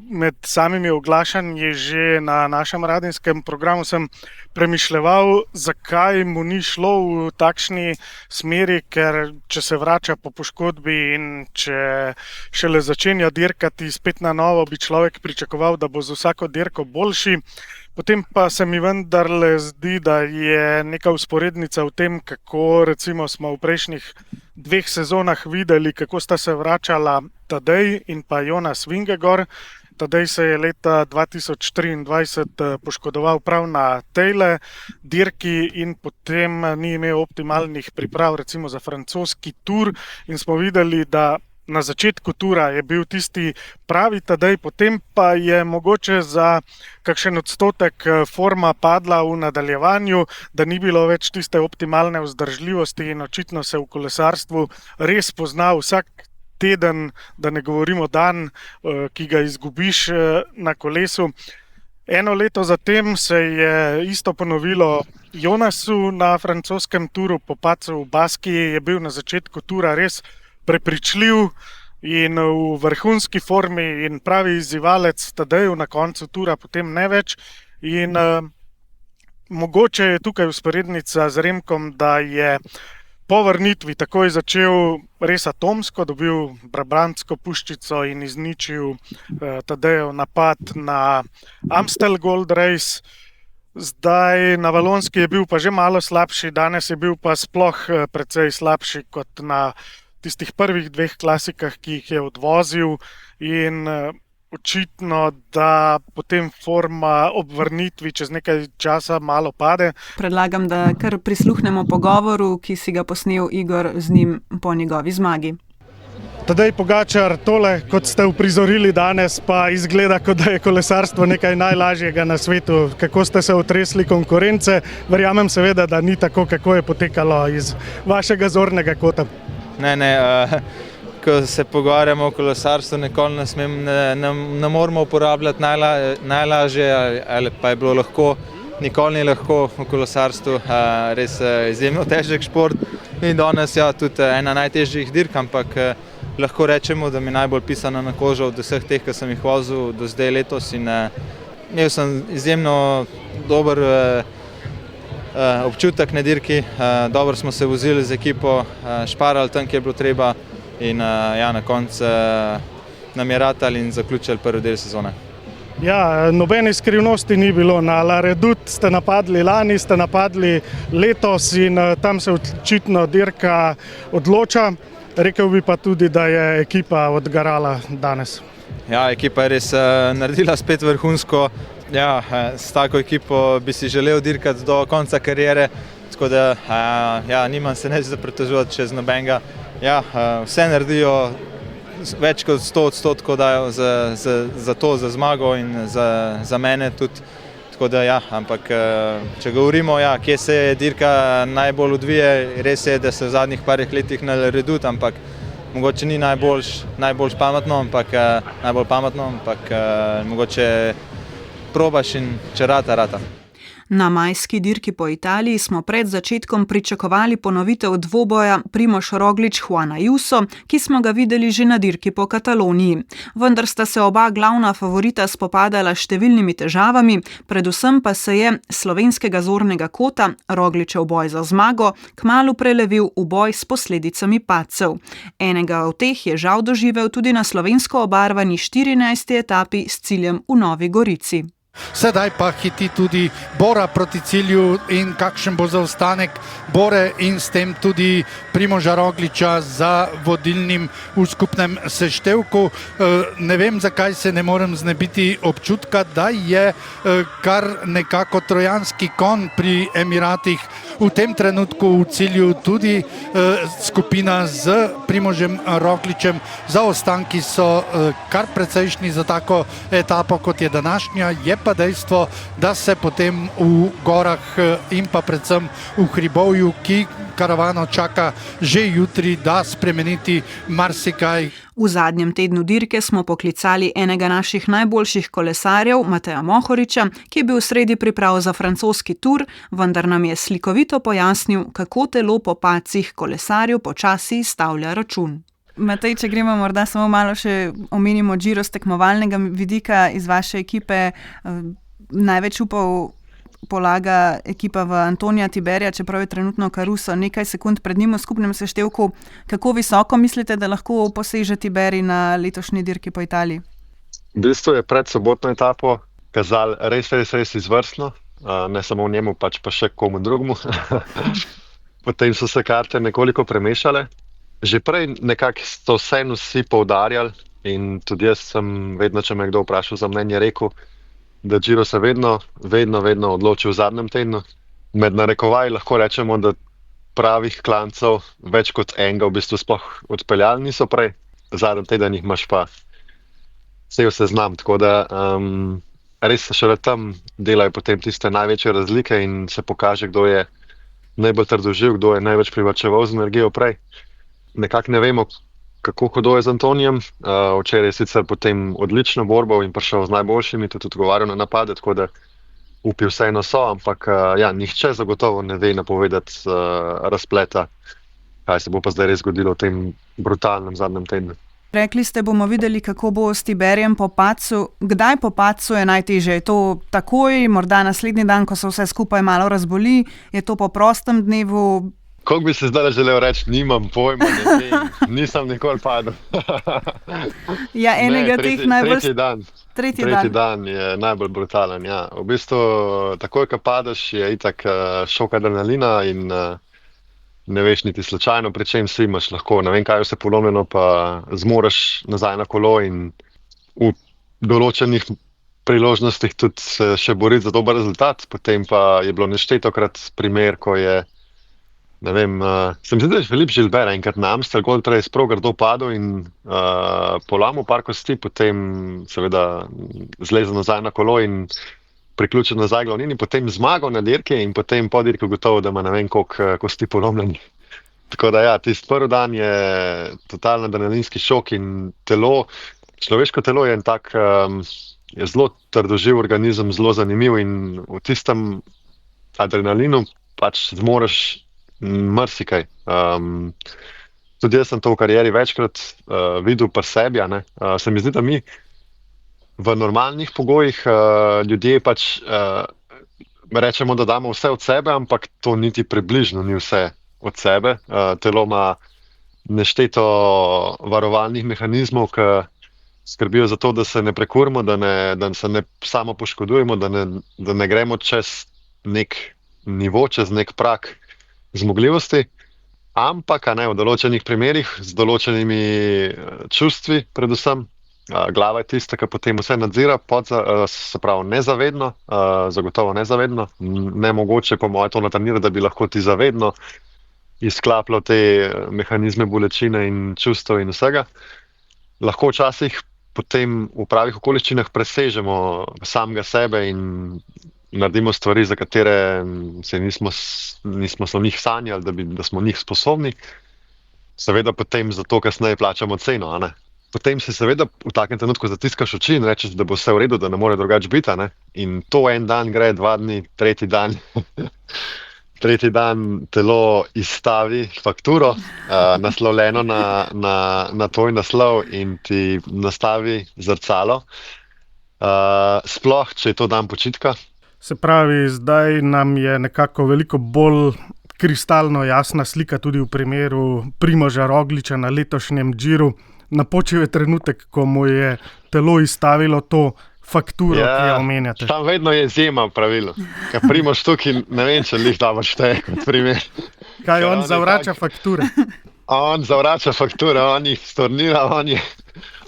med samimi oglašanji že na našem radijskem programu sem premišljeval, zakaj mu ni šlo v takšni smeri, ker če se vrača po poškodbi in če šele začenja dirkati spet na novo, bi človek pričakoval, da bo z vsako dirko boljši. Potem pa se mi vendarle zdi, da je neka vzporednica v tem, kako recimo smo v prejšnjih 2 sezonah videli, kako sta se vračala Tadej in pa Jonas Vingegaard. Tadej se je leta 2023 poškodoval prav na tejle dirki in potem ni imel optimalnih priprav recimo za francoski Tour in smo videli, da na začetku tura je bil tisti pravi Tadej, potem pa je mogoče za kakšen odstotek forma padla v nadaljevanju, da ni bilo več tiste optimalne vzdržljivosti in očitno se v kolesarstvu res pozna vsak teden, da ne govorimo dan, ki ga izgubiš na kolesu. Eno leto zatem se je isto ponovilo Jonasu na francoskem turu, po padcu v Baskiji je bil na začetku tura res prepričljiv in v vrhunski formi in pravi izzivalec Tadeju na koncu tura, potem ne več. In mogoče je tukaj vzporednica z Remkom, da je po vrnitvi takoj začel res atomsko, dobil brabantsko puščico in izničil Tadejev napad na Amstel Gold Race. Zdaj na Valonski je bil pa že malo slabši, danes je bil pa sploh precej slabši kot na tistih prvih 2 klasikah, ki jih je odvozil in očitno, da potem forma ob vrnitvi čez nekaj časa malo pade. Predlagam, da kar prisluhnemo pogovoru, ki si ga posnel Igor z njim po njegovi zmagi. Tadej Pogačar, tole, kot ste uprizorili danes, pa izgleda, kot da je kolesarstvo nekaj najlažjega na svetu. Kako ste se otresli konkurence? Verjamem seveda, da ni tako, kako je potekalo iz vašega zornega kota. Ne, ko se pogovarjamo o kolesarstvu, ne moramo uporabljati najlažje ali pa je bilo lahko, nikoli ni lahko v kolesarstvu, res izjemno težek šport in danes tudi ena najtežjih dirk, ampak lahko rečemo, da mi je najbolj pisana na kožo od vseh teh, ki sem jih vozil do zdaj letos in imel sem izjemno dober občutek na dirki, dobro smo se vozili z ekipo, šparali tam, kjer je bilo treba in na koncu nam je ratali in zaključili prvi del sezone. Ja, nobene skrivnosti ni bilo. Na La Redoute ste napadli lani, ste napadli letos in tam se očitno dirka odloča. Rekel bi pa tudi, da je ekipa odgarala danes. Ja, ekipa je res naredila spet vrhunsko. Ja, s tako ekipo bi si želel dirkati do konca kariere, tako da ja, nimam se neč za pritoževati čez nobenega. Ja, vse naredijo, več kot 100% dajo za to, za zmago in za mene tudi. Tako da ja, ampak če govorimo, ja, kje se je dirka najbolj odvije, res je, da se v zadnjih parih letih narediti, ampak mogoče ni najbolj pametno, ampak mogoče probaš in če rata. Na majski dirki po Italiji smo pred začetkom pričakovali ponovitev dvoboja Primož Roglič-Juan Ayuso, ki smo ga videli že na dirki po Kataloniji. Vendar sta se oba glavna favorita spopadala s številnimi težavami, predvsem pa se je slovenskega zornega kota, Rogličev boj za zmago, kmalu prelevil v boj s posledicami padcev. Enega od teh je žal doživel tudi na slovensko obarvani 14. etapi s ciljem v Novi Gorici. Sedaj pa hiti tudi Bora proti cilju in kakšen bo zaostanek Bore in s tem tudi Primoža Rogliča za vodilnim v skupnem seštevku. Ne vem, zakaj se ne morem znebiti občutka, da je kar nekako trojanski konj pri Emiratih v tem trenutku v cilju tudi skupina z Primožem Rogličem. Zaostanki so kar precejšnji za tako etapo, kot je današnja, je pa dejstvo, da se potem v gorah in pa predvsem v hribovju, ki karavano čaka že jutri, da spremeniti marsikaj. V zadnjem tednu dirke smo poklicali enega naših najboljših kolesarjev, Mateja Mohoriča, ki je bil v sredi priprav za francoski tur, vendar nam je slikovito pojasnil, kako telo po padcih kolesarjev počasi izstavlja račun. Matej, če gremo morda samo malo še omenimo Giro z tekmovalnega vidika iz vaše ekipe, največ upov polaga ekipa v Antonija Tiberja, čeprav je trenutno Caruso nekaj sekund pred njim v skupnem seštevku. Kako visoko mislite, da lahko poseže Tiberij na letošnji dirki po Italiji? V bistvu je pred sobotno etapo kazal res izvrstno, ne samo v njemu, pač pa še komu drugemu. Potem so se karte nekoliko premešale. Že prej nekako so vseeno vsi poudarjali in tudi jaz sem vedno, če me kdo vprašal za mnenje, rekel, da Giro se vedno odloči v zadnjem tednu. Med narekovaji lahko rečemo, da pravih klancev več kot enega v bistvu sploh odpeljali niso prej. Zadnji teden jih imaš pa cel seznam, tako da res se šele tam delajo potem tiste največje razlike in se pokaže, kdo je najbolj trdoživ, kdo je največ privarčeval z energijo prej. Nekako ne vemo, kako hudo je z Antonijem. Včeraj je sicer potem odlično borbo in prišel z najboljšimi, tudi odgovarjal na napade, tako da upi vseeno so, ampak ja, nihče zagotovo ne ve napovedati razpleta, kaj se bo pa zdaj res zgodilo v tem brutalnem zadnjem tednu. Rekli ste, bomo videli, kako bo s Tiberijem po padcu. Kdaj po padcu je najtežje? Je to takoj, morda naslednji dan, ko se vse skupaj malo razboli? Je to po prostem dnevu? Kako bi se zdaj želel reči, nimam pojma, ne vem, nisem nikoli padel. Ja, enega teh najbolj... Tretji dan je najbolj brutalen, ja. V bistvu, takoj, ko padeš, je itak šok adrenalina in ne veš niti slučajno, pri čem si imaš lahko. Ne vem, kaj vse polomljeno, pa zmoreš nazaj na kolo in v določenih priložnostih tudi še boriti za dober rezultat. Potem pa je bilo neštetokrat primer, ko je ne vem, se mi zdi, da je Filip Gilbert enkrat na Amstel Gold Race prav grdo padel in polamil par kosti, potem seveda zlezel nazaj na kolo in priključil nazaj glavnini, potem zmagal na dirki in potem po dirki gotovo, da ima ne vem koliko kosti polomljenih. Tako da ja, tisti prvi dan je totalno adrenalinski šok in človeško telo je en tak, je zelo trdoživ organizem, zelo zanimiv in v tistem adrenalinu pač zmoreš marsikaj. Tudi jaz sem to v karieri večkrat videl pri sebi. Se mi zdi, da mi v normalnih pogojih ljudje pač rečemo, da damo vse od sebe, ampak to niti približno ni vse od sebe. Telo ima nešteto varovalnih mehanizmov, ki skrbijo za to, da se ne prekurimo, da se ne samo poškodujemo, da ne gremo čez nek nivo, čez nek prak zmogljivosti, ampak v določenih primerih z določenimi čustvi predvsem Glava je tista, ki potem vse nadzira, se pravi nezavedno, zagotovo nezavedno. Nemogoče po moje to natrenirati, da bi lahko ti zavedno izklapljal te mehanizme bolečine in čustev in vsega. Lahko včasih potem v pravih okoliščinah presežemo samega sebe in naredimo stvari, za katere se nismo o njih sanjali, da smo o njih sposobni. Seveda potem za to kasneje plačamo ceno, a ne? Potem se seveda v takem trenutku zatiskaš oči in rečeš, da bo vse v redu, da ne more drugače biti, a ne? In to en dan gre, 2 dni, tretji dan telo izstavi fakturo, naslovljeno na tvoj naslov in ti nastavi zrcalo. Sploh, če je to dan počitka. Se pravi, zdaj nam je nekako veliko bolj kristalno jasna slika tudi v primeru Primoža Rogliča na letošnjem Giru. Napočil je trenutek, ko mu je telo izstavilo to fakturo, ki jo omenjate. Tam vedno je izjema v pravilu. Ker Primož tukaj, ne vem, če lih dobro šteje kot primer. Kaj on zavrača fakture? On zavrača fakture, on jih stornira,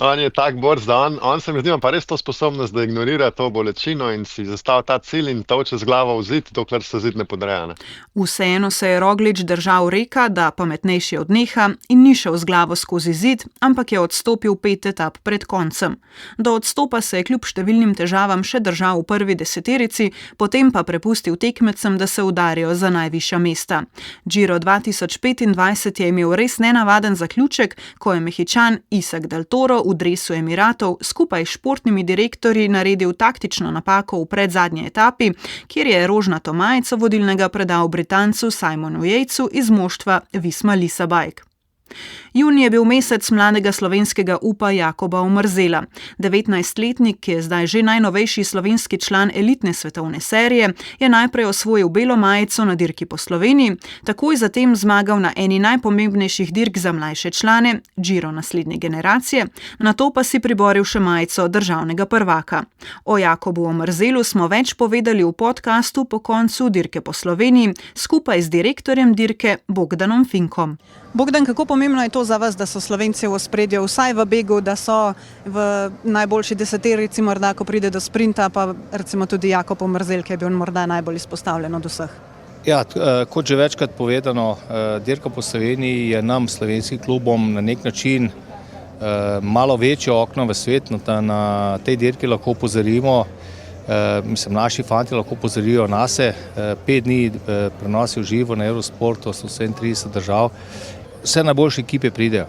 on je tak borc, da on se mi zdi, pa res to sposobnost, da ignorira to bolečino in si zastavi ta cilj in toče z glavo v zid, dokler se zid ne podreja. Ne? Vseeno se je Roglič držal reka, da pametnejši odneha in ni šel z glavo skozi zid, ampak je odstopil 5 etap pred koncem. Do odstopa se je kljub številnim težavam še držal v prvi 10-terici, potem pa prepustil tekmecem, da se udarijo za najvišja mesta. Giro 2025 je imel res nenavaden zaključek, ko je Mehičan Isak del Toro v dresu Emiratov skupaj s športnimi direktorji naredil taktično napako v predzadnji etapi, kjer je rožnato majico vodilnega predal Britancu Simonu Yatesu iz moštva Visma Lisa Bike. Junij je bil mesec mladega slovenskega upa Jakoba Omerzela. 19-letnik, ki je zdaj že najnovejši slovenski član elitne svetovne serije, je najprej osvojil belo majico na dirki po Sloveniji, takoj zatem zmagal na eni najpomembnejših dirk za mlajše člane, Giro naslednje generacije, nato pa si priboril še majico državnega prvaka. O Jakobu Omerzelu smo več povedali v podkastu po koncu dirke po Sloveniji skupaj z direktorjem dirke Bogdanom Finkom. Bogdan, kako pomembno je to za vas, da so Slovenci v ospredju, vsaj v begu, da so v najboljši 10-terici, morda ko pride do sprinta, pa recimo tudi Jakob Omerzel, ki je bil morda najbolj izpostavljen od vseh? Ja, kot že večkrat povedano, dirka po Sloveniji je nam, slovenskim klubom, na nek način malo večje okno v svet, da na tej dirki lahko opozorimo, naši fanti lahko opozorijo nase. 5 dni prenosi v živo na Eurosportu, 137 držav, vse najboljše ekipe pridejo.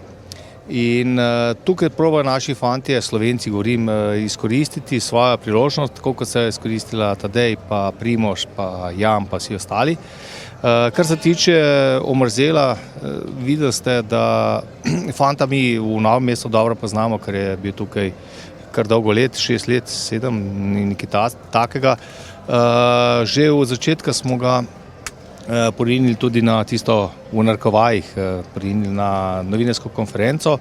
In tukaj probajo naši fantje, Slovenci govorim, izkoristiti svojo priložnost, tako kot se je izkoristila Tadej, pa Primož, pa Jan, pa vsi ostali. Kar se tiče Omerzela, videli ste, da fanta mi v Novem mestu dobro poznamo, ker je bil tukaj kar dolgo let, 6 let, 7, nekaj takega. Že v začetka smo ga porinili tudi na tisto, v narekovajih, porinili na novinarsko konferenco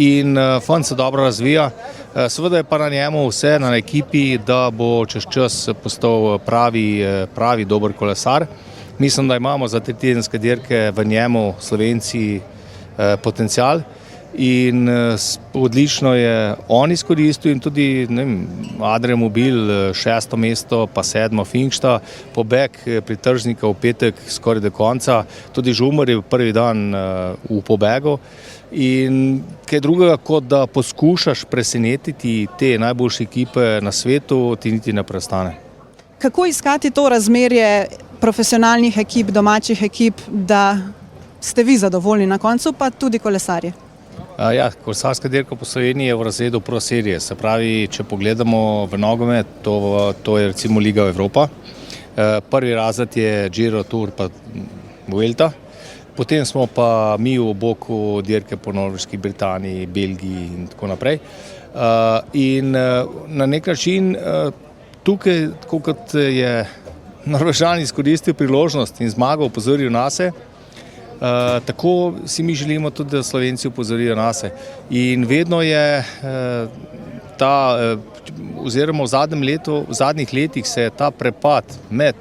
in fant se dobro razvija. Seveda je pa na njemu vse, na ekipi, da bo čez čas postal pravi dober kolesar. Mislim, da imamo za 3-tedenske dirke v njemu Slovenci potencial. In odlično je on izkoristil in tudi Adrian Mobil 6. mesto, pa 7. Finkšta, pobeg pritržnika v petek skoraj do konca, tudi Žumar je prvi dan v pobegu in kaj drugega, kot da poskušaš presenetiti te najboljše ekipe na svetu, ti niti ne prestane. Kako iskati to razmerje profesionalnih ekip, domačih ekip, da ste vi zadovoljni na koncu, pa tudi kolesarje? Ja, kolesarska dirka po Sloveniji je v razredu Pro serije, se pravi, če pogledamo v nogomet, to je recimo Liga Evropa. Prvi razred je Giro, Tour pa Vuelta, potem smo pa mi v boku dirke po Norveški, Britaniji, Belgiji in tako naprej. In na nek način tukaj, tako kot je Norvežan izkoristil priložnost in zmagal, opozoril nase, tako si mi želimo tudi, da Slovenci upozorijo nase. In vedno je oziroma v zadnjih letih se je ta prepad med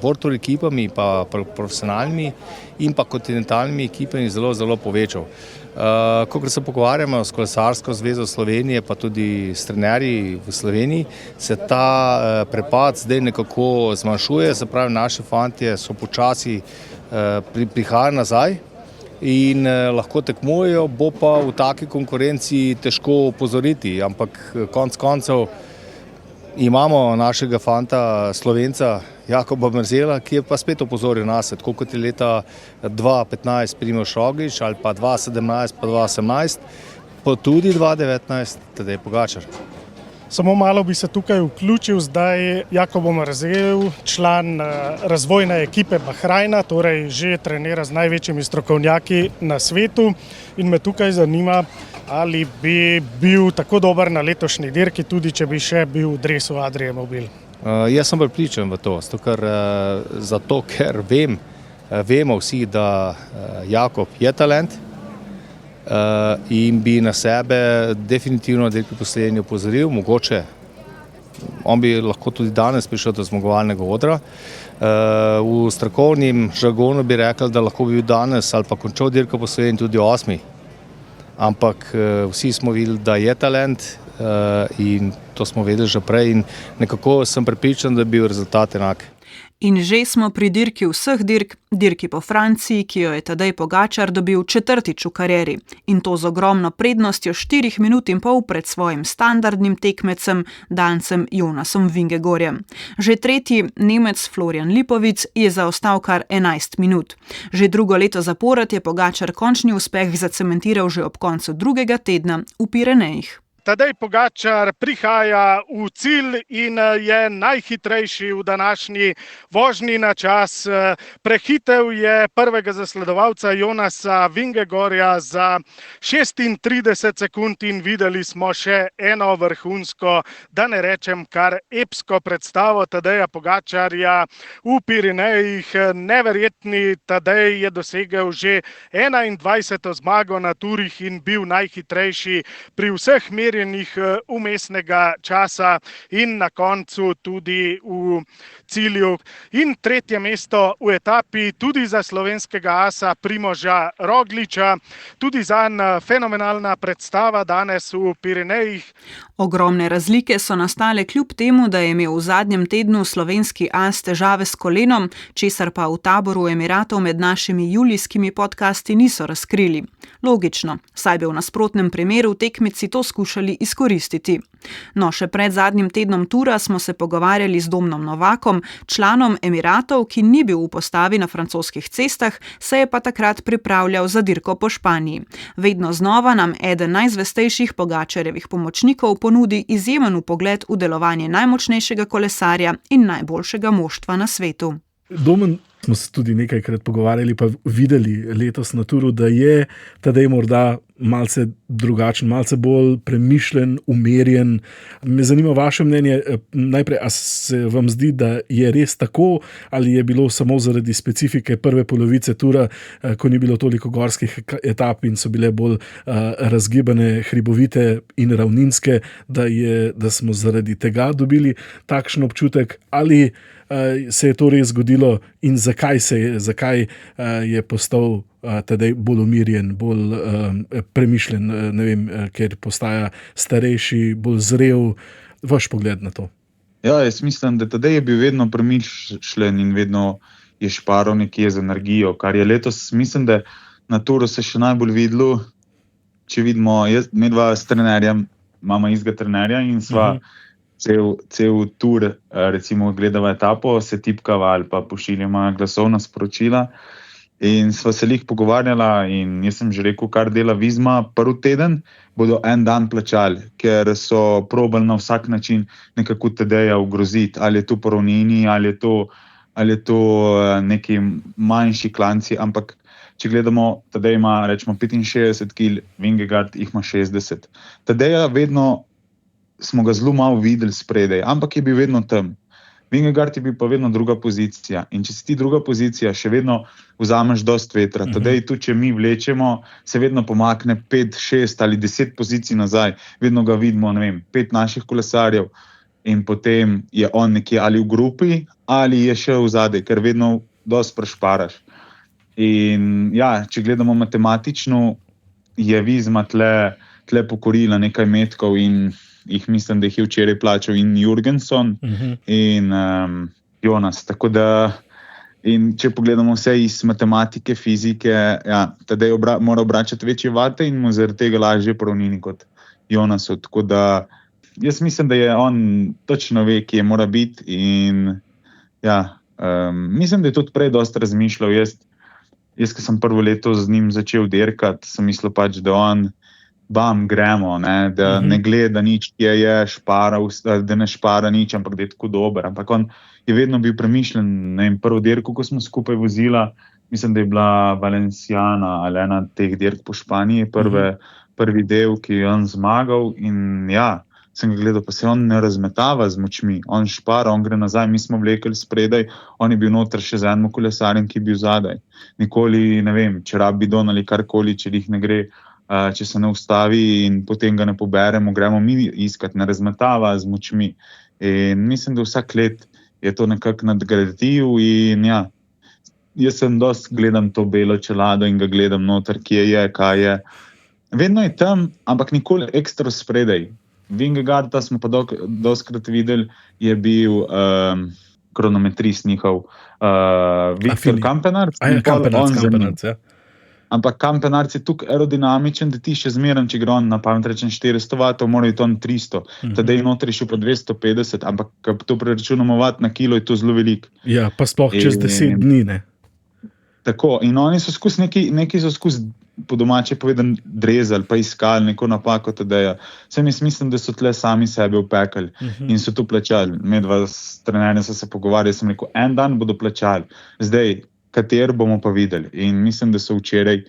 World Tour ekipami pa profesionalnimi in pa kontinentalnimi ekipami zelo, zelo povečal. Kakor se pogovarjamo s Kolesarsko zvezo Slovenije, pa tudi s trenerji v Sloveniji, se ta prepad zdaj nekako zmanjšuje, se pravi, naši fantje so počasi prihajali nazaj in lahko tekmujejo, bo pa v taki konkurenci težko opozoriti, ampak konec koncev imamo našega fanta Slovenca Jakoba Mrzela, ki je pa spet opozoril nas, tako kot je leta 2015 Primož Roglič ali pa 2017 pa 2018, pa tudi 2019 Tadej Pogačar. Samo malo bi se tukaj vključil zdaj Jakob Mrzel, član razvojne ekipe Bahrajna, torej že trenira z največjimi strokovnjaki na svetu in me tukaj zanima, ali bi bil tako dober na letošnji dirki, tudi če bi še bil v dresu Adrie Mobil. Jaz sem prepričan v to, zato ker vemo vsi, da Jakob je talent in bi na sebe definitivno dirki po Sloveniji opozoril, mogoče on bi lahko tudi danes prišel do zmagovalnega odra. V strokovnem žargonu bi rekel, da lahko bi bil danes ali pa končal dirko po Sloveniji tudi 8. Ampak vsi smo videli, da je talent in to smo vedeli že prej in nekako sem prepričan, da bi bil rezultat enak. In že smo pri dirki vseh dirki po Franciji, ki jo je Tadej Pogačar dobil 4. v karieri. In to z ogromno prednostjo 4 minut in pol pred svojim standardnim tekmecem, Dancem Jonasom Vingegorjem. Že 3. Nemec Florian Lipovic je zaostal kar 11 minut. Že drugo leto zapored je Pogačar končni uspeh zacementiral že ob koncu drugega tedna v Pirenejih. Tadej Pogačar prihaja v cilj in je najhitrejši v današnji vožnji na čas. Prehitev je prvega zasledovalca Jonasa Vingegorja za 36 sekund in videli smo še eno vrhunsko, da ne rečem kar epsko predstavo Tadeja Pogačarja v Pirenejih. Neverjetni Tadej je dosegel že 21. zmago na turih in bil najhitrejši pri vseh umestnega časa in na koncu tudi v cilju. In 3. mesto v etapi tudi za slovenskega asa Primoža Rogliča. Tudi zanj fenomenalna predstava danes v Pirenejih. Ogromne razlike so nastale kljub temu, da je imel v zadnjem tednu slovenski as težave s kolenom, česar pa v taboru Emiratov med našimi julijskimi podcasti niso razkrili. Logično, saj bi v nasprotnem primeru tekmici to skušali izkoristiti. No, še pred zadnjim tednom tura smo se pogovarjali z Domnom Novakom, članom Emiratov, ki ni bil v postavi na francoskih cestah, se je pa takrat pripravljal za dirko po Španiji. Vedno znova nam eden najzvestejših Pogačarjevih pomočnikov ponudi izjemen vpogled v delovanje najmočnejšega kolesarja in najboljšega moštva na svetu. Domen, smo se tudi nekajkrat pogovarjali, pa videli letos na turu, da je Tadej morda malce drugačen, malce bolj premišljen, umerjen. Me zanima vaše mnenje. Najprej, a se vam zdi, da je res tako, ali je bilo samo zaradi specifike prve polovice tura, ko ni bilo toliko gorskih etap in so bile bolj razgibane, hribovite in ravninske, da smo zaradi tega dobili takšen občutek, ali se je to res zgodilo in zakaj je postal Tadej bolj umirjen, bolj premišljen, ne vem, ker postaja starejši, bolj zrel. Vaš pogled na to? Ja, jaz mislim, da Tadej je bil vedno premišljen in vedno je šparal nekje z energijo, kar je letos, mislim, da na turu se še najbolj videlo, če vidimo, medva s trenerjem, imamo istega trenerja in sva cel tur, recimo gledava etapo, se tipkava ali pa pošiljama glasovna sporočila in sva se lih pogovarjala in jaz sem že rekel, kar dela Vizma prvi teden, bodo en dan plačali, ker so probali na vsak način nekako Tadeja ogroziti, ali je to po ravnini, ali je to neki manjši klanci, ampak če gledamo, Tadej ima rečemo 65 kg, Vingegaard jih ima 60. Tadeja vedno smo ga zelo malo videli spredaj, ampak je bil vedno tam. Vingegaard je bil pa vedno druga pozicija. In če si ti druga pozicija, še vedno vzameš dost vetra. Tadej tudi, če mi vlečemo, se vedno pomakne 5, 6 ali 10 pozicij nazaj. Vedno ga vidimo, 5 naših kolesarjev in potem je on nekje ali v grupi ali je še v zadej, ker vedno dost prešparaš. In ja, če gledamo matematično, je Visma tle pokorila nekaj metkov in jih mislim, da jih je včeraj plačal in Jurgenson in Jonas. Tako da, in če pogledamo vse iz matematike, fizike, ja, Tadej mora obračati večje vate in mu zaradi tega lažje po ravnini kot Jonasu. Tako da, jaz mislim, da je on točno ve, kje mora biti in ja, mislim, da je tudi prej dosti razmišljal. Jaz, ko sem prvo leto z njim začel dirkati, sem mislil pač, da on gremo, da ne gleda nič, kje je, da ne špara nič, ampak da je tako dober. Ampak on je vedno bil premišljen. Prvo dirko, ko smo skupaj vozila, mislim, da je bila Valenciana ali ena teh dirk po Španiji, prvi del, ki je on zmagal in ja, sem ga gledal, pa se on ne razmetava z močmi, on špara, on gre nazaj, mi smo vlekli spredaj, on je bil noter še z enim kolesarjem, ki je bil zadaj. Nikoli, če rabi bidon ali karkoli, če jih ne gre, če se ne ustavi in potem ga ne poberemo, gremo mi iskati, ne razmetava z močmi. In mislim, da vsak let je to nekako nadgradil in ja, jaz sem dost gledam to belo čelado in ga gledam noter, kje je, kaj je. Vedno je tam, ampak nikoli ekstra spredaj. Vingegaarda smo pa doskrat videli, je bil kronometrist njihov Viktor Kampenarc. Kampenarc, ja. Ampak Kampenarc je tukaj aerodinamičen, da ti še zmeraj, če gre on na pamet rečem 400 vatov, mora biti on 300. Tadej notri šel pa 250, ampak ko to preračunamo vat na kilo, je to zelo veliko. Ja, pa sploh čez 10 dni, ne? Tako, in oni so skozi neki so skozi po domače povedan drezali, pa iskali neko napako Tadeja. Sem jaz mislim, da so tle sami sebe upekali in so to plačali. Medva s trenerjem so se pogovarjali, sem rekel, en dan bodo plačali. Zdaj, kater bomo pa videli. In mislim, da so včeraj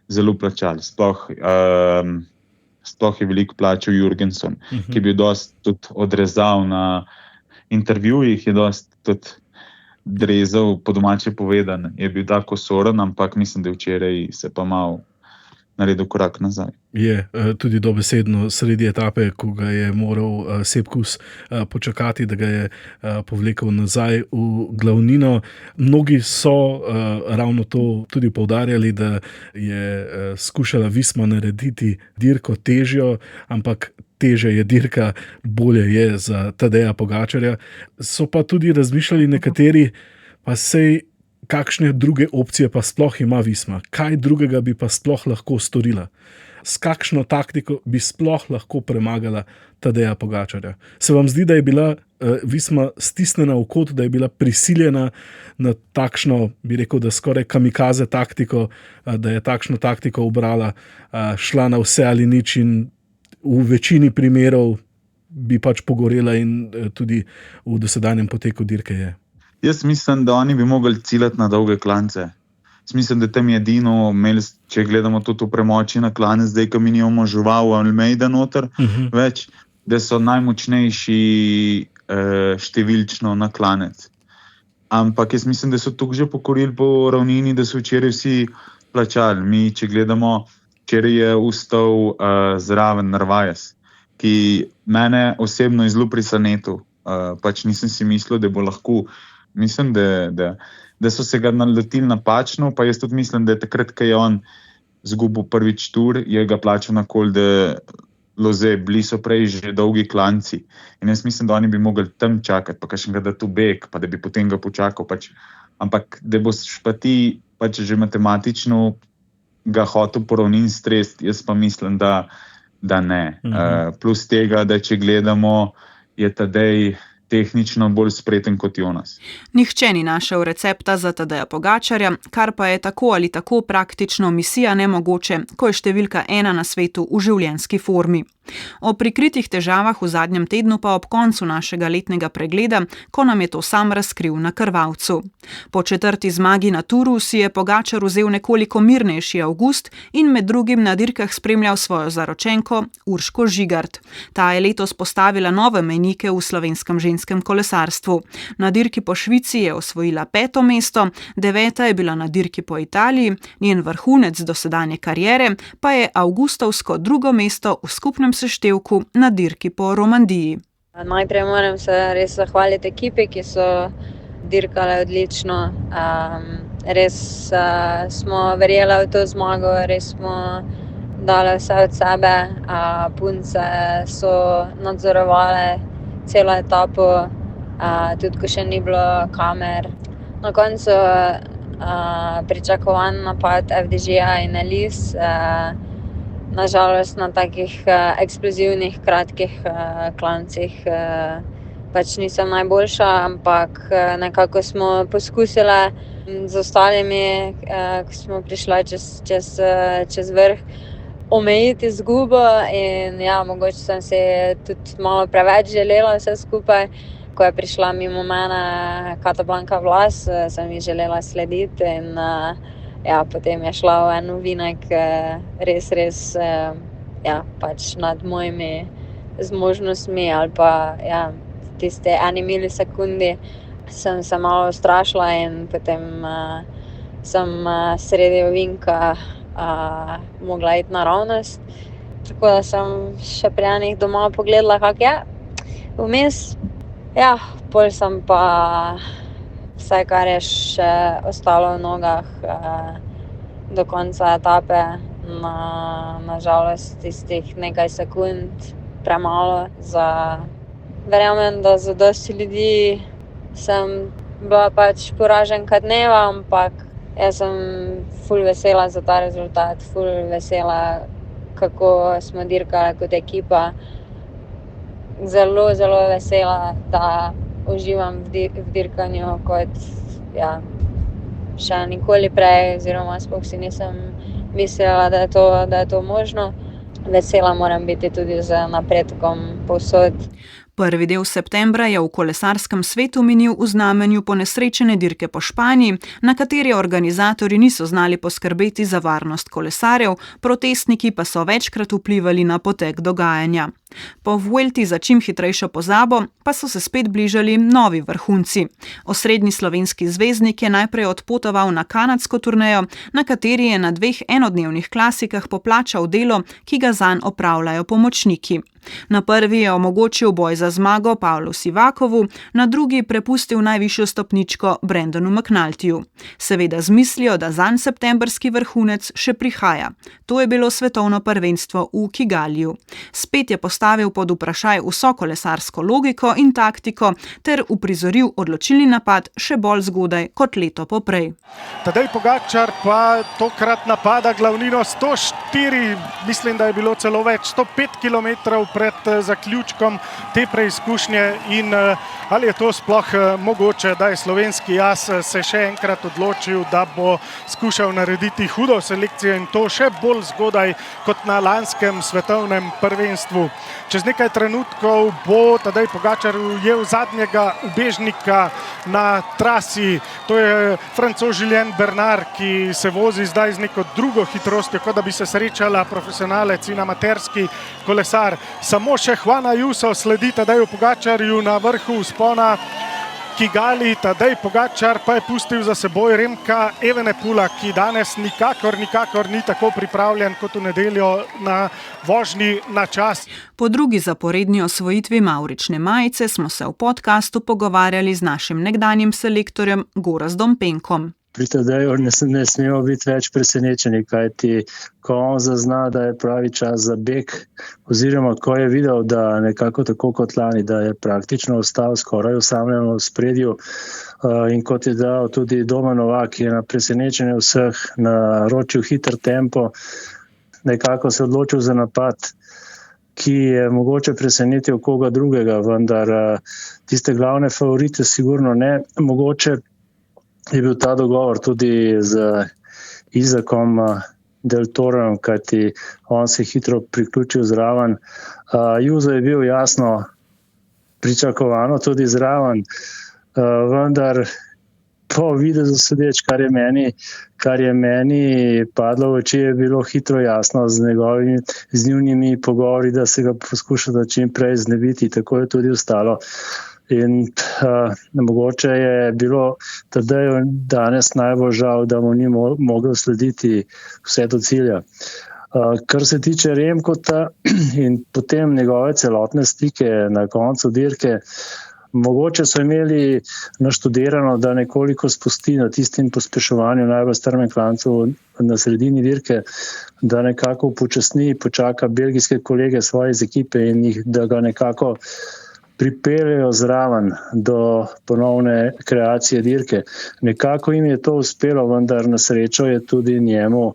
zelo plačali. Sploh je veliko plačal Jurgenson, ki je bil dost tudi odrezal na intervjujih, je dost tudi drezal, po domače povedan, je bil tako soren, ampak mislim, da včeraj se pa malo naredil korak nazaj. Je tudi dobesedno sredi etape, ko ga je moral Sepkus počakati, da ga je povlekel nazaj v glavnino. Mnogi so ravno to tudi poudarjali, da je skušala Visma narediti dirko težjo, ampak teže je dirka, bolje je za Tadeja Pogačarja. So pa tudi razmišljali nekateri, pa sej kakšne druge opcije pa sploh ima Visma? Kaj drugega bi pa sploh lahko storila? S kakšno taktiko bi sploh lahko premagala Tadeja Pogačarja? Se vam zdi, da je bila Visma stisnjena v kot, da je bila prisiljena na takšno, bi rekel, da skoraj kamikaze taktiko, da je takšno taktiko ubrala, šla na vse ali nič in v večini primerov bi pač pogorela in tudi v dosedanjem poteku dirke je? Jaz mislim, da oni bi mogli ciljati na dolge klance. Mislim, da tam je edino, če gledamo tudi v premoči na klane, zdaj, ko mi nimamo Žuval Almeida noter več, da so najmočnejši številčno na klanec. Ampak jaz mislim, da so tukaj že pokorili po ravnini, da so včeraj vsi plačali. Mi, če gledamo, včeraj je ustal zraven Narvaez, ki mene osebno je zelo prisanetil. Pač nisem si mislil, da bo lahko. Mislim, da so se ga naletili napačno, pa jaz tudi mislim, da je takrat, ko je on zgubil prvič tur, je ga plačal na kol, da loze, bili so prej že dolgi klanci. In jaz mislim, da oni bi mogli tam čakati, pa kakšnega da tu beg, pa da bi potem ga počakal. Pač. Ampak da boš pa ti pač že matematično ga hotel po ravnin stresti, jaz pa mislim, da ne. Plus tega, da če gledamo, je Tadej tehnično bolj spreten kot Jonas. Nihče ni našel recepta za Tadeja Pogačarja, kar pa je tako ali tako praktično misija nemogoče, ko je številka 1 na svetu v življenjski formi. O prikritih težavah v zadnjem tednu pa ob koncu našega letnega pregleda, ko nam je to sam razkril na krvavcu. Po 4. zmagi na turu si je Pogačar vzel nekoliko mirnejši avgust in med drugim na dirkah spremljal svojo zaročenko Urško Žigart. Ta je letos postavila nove mejnike v slovenskem ženskem slovenskem kolesarstvu. Na dirki po Švici je osvojila 5. mesto, 9. je bila na dirki po Italiji, njen vrhunec dosedanje kariere pa je avgustovsko 2. mesto v skupnem seštevku na dirki po Romandiji. Najprej moram se res zahvaliti ekipi, ki so dirkale odlično. Res smo verjeli v to zmago, res smo dali vse od sebe. Punce so nadzorovale celo etapo, tudi ko še ni bilo kamer. Na koncu pričakovan napad FDŽ-ja in Elis. Nažalost na takih eksplozivnih, kratkih klancih pač nisem najboljša, ampak nekako smo poskusile z ostalimi, ko smo prišla čez vrh, omejiti izgubo in ja, mogoče sem si tudi malo preveč želela vse skupaj. Ko je prišla mimo mene Kata Blanka Vlas, sem ji želela slediti in ja, potem je šla v en ovinek res, pač nad mojimi zmožnostmi ali pa ja, tiste 1 milisekundi sem se malo ustrašila in potem sem sredi ovinka mogla iti naravnost. Tako da sem še pri enih doma pogledala, kako je vmes. Ja, pol sem pa vse, kar je še ostalo v nogah do konca etape, nažalost tistih nekaj sekund premalo. Verjamem, da za dosti ljudi sem bila pač poraženka dneva, ampak jaz sem ful vesela za ta rezultat, ful vesela, kako smo dirkali kot ekipa. Zelo, zelo vesela, da uživam v dirkanju kot še nikoli prej, oziroma sploh si nisem mislila, da je to možno. Vesela moram biti tudi z napredkom povsod. Prvi del septembra je v kolesarskem svetu minil v znamenju ponesrečene dirke po Španiji, na kateri organizatorji niso znali poskrbeti za varnost kolesarjev, protestniki pa so večkrat vplivali na potek dogajanja. Po Vuelti za čim hitrejšo pozabo pa so se spet bližali novi vrhunci. Osrednji slovenski zvezdnik je najprej odpotoval na kanadsko turnejo, na kateri je na 2 enodnevnih klasikah poplačal delo, ki ga zanj opravljajo pomočniki. Na prvi je omogočil boj za zmago Pavlu Sivakovu, na drugi prepustil najvišjo stopničko Brendonu McNultyju. Seveda z mislijo, da zanj septembrski vrhunec še prihaja. To je bilo svetovno prvenstvo v Kigaliju. Spet je postavil pod vprašaj vso kolesarsko logiko in taktiko ter uprizoril odločilni napad še bolj zgodaj kot leto poprej. Tadej Pogačar pa tokrat napada glavnino 104, mislim, da je bilo celo več, 105 km pred zaključkom te preizkušnje in ali je to sploh mogoče, da je slovenski jaz se še enkrat odločil, da bo skušal narediti hudo selekcijo in to še bolj zgodaj kot na lanskem svetovnem prvenstvu. Čez nekaj trenutkov bo Tadej Pogačar ujel zadnjega ubežnika na trasi. To je Francoz Julien Bernard, ki se vozi zdaj z neko drugo hitrostjo, kot da bi se srečala profesionalec in amaterski kolesar. Samo še Juan Ayuso sledi Tadeju Pogačarju na vrhu vzpona Kigali. Tadej Pogačar pa je pustil za seboj Remka Evenepoela, ki danes nikakor ni tako pripravljen kot v nedeljo na vožnji na čas. Po drugi zaporedni osvojitvi mavrične majice smo se v podkastu pogovarjali z našim nekdanjim selektorjem Gorazdom Penkom. Pri Tadeju ne smemo biti več presenečeni, kajti ko on zazna, da je pravi čas za beg, oziroma ko je videl, da nekako tako kot lani, da je praktično ostal skoraj v samem ospredju in kot je dal tudi Domen Novak, ki je na presenečenje vseh naročil hiter tempo, nekako se odločil za napad, ki je mogoče presenetil koga drugega, vendar tiste glavne favorite sigurno ne. Mogoče je bil ta dogovor tudi z Isakom Del Torom, kajti on se je hitro priključil zraven. Ayuso je bil jasno pričakovano tudi zraven, vendar po videzu sodeč, kar je meni padlo v oči, je bilo hitro jasno z njunimi pogovori, da se ga poskuša čim prej znebiti, tako je tudi ostalo. In mogoče je bilo Tadeju danes najbolj žal, da mu ni mogel slediti vse do cilja. Kar se tiče Remkota in potem njegove celotne slike na koncu dirke, mogoče so imeli naštudirano, da nekoliko spusti na tistim pospeševanju najbolj strmem klancu na sredini dirke, da nekako upočasni, počaka belgijske kolege svoje iz ekipe in jih, da ga nekako pripeljejo zraven do ponovne kreacije dirke. Nekako jim je to uspelo, vendar na srečo je tudi njemu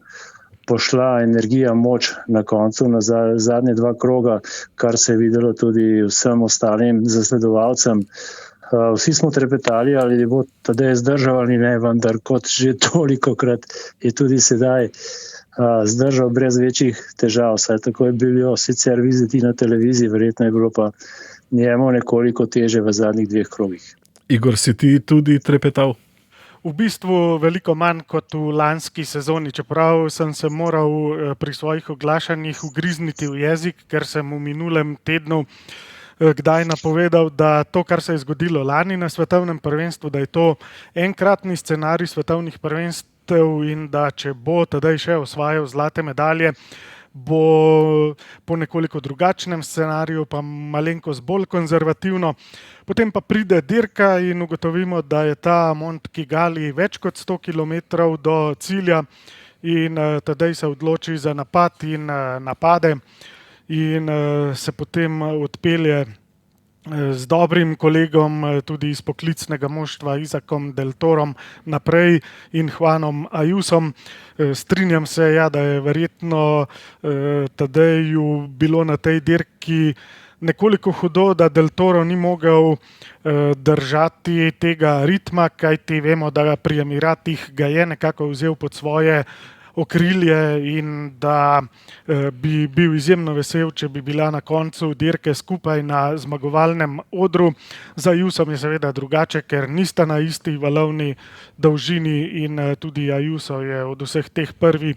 pošla energija, moč na koncu, na zadnje 2 kroga, kar se je videlo tudi vsem ostalim zasledovalcem. Vsi smo trepetali, ali bo Tadej zdržal ali ne, vendar kot že tolikokrat je tudi sedaj zdržal brez večjih težav. Saj tako je bilo sicer videti na televiziji, verjetno je bilo pa njemu nekoliko teže v zadnjih 2 krogih. Igor, si ti tudi trepetal? V bistvu veliko manj kot v lanski sezoni, čeprav sem se moral pri svojih oglašanjih ugrizniti v jezik, ker sem v minulem tednu kdaj napovedal, da to, kar se je zgodilo lani na svetovnem prvenstvu, da je to enkratni scenarij svetovnih prvenstev in da če bo Tadej še osvajal zlate medalje, bo po nekoliko drugačnem scenariju, pa malenkost bolj konzervativno. Potem pa pride dirka in ugotovimo, da je ta Mont Kigali več kot 100 km do cilja in Tadej se odloči za napad in napade in se potem odpelje z dobrim kolegom tudi iz poklicnega moštva Isakom Del Torom naprej in Juanom Ayusom. Strinjam se, da je verjetno Tadeju bilo na tej dirki nekoliko hudo, da Del Toro ni mogel držati tega ritma, kajti vemo, da pri Emiratih ga je nekako vzel pod svoje okrilje in da bi bil izjemno vesel, če bi bila na koncu dirke skupaj na zmagovalnem odru. Za Ayusom je seveda drugače, ker nista na isti valovni dolžini in tudi Ayuso je od vseh teh prvi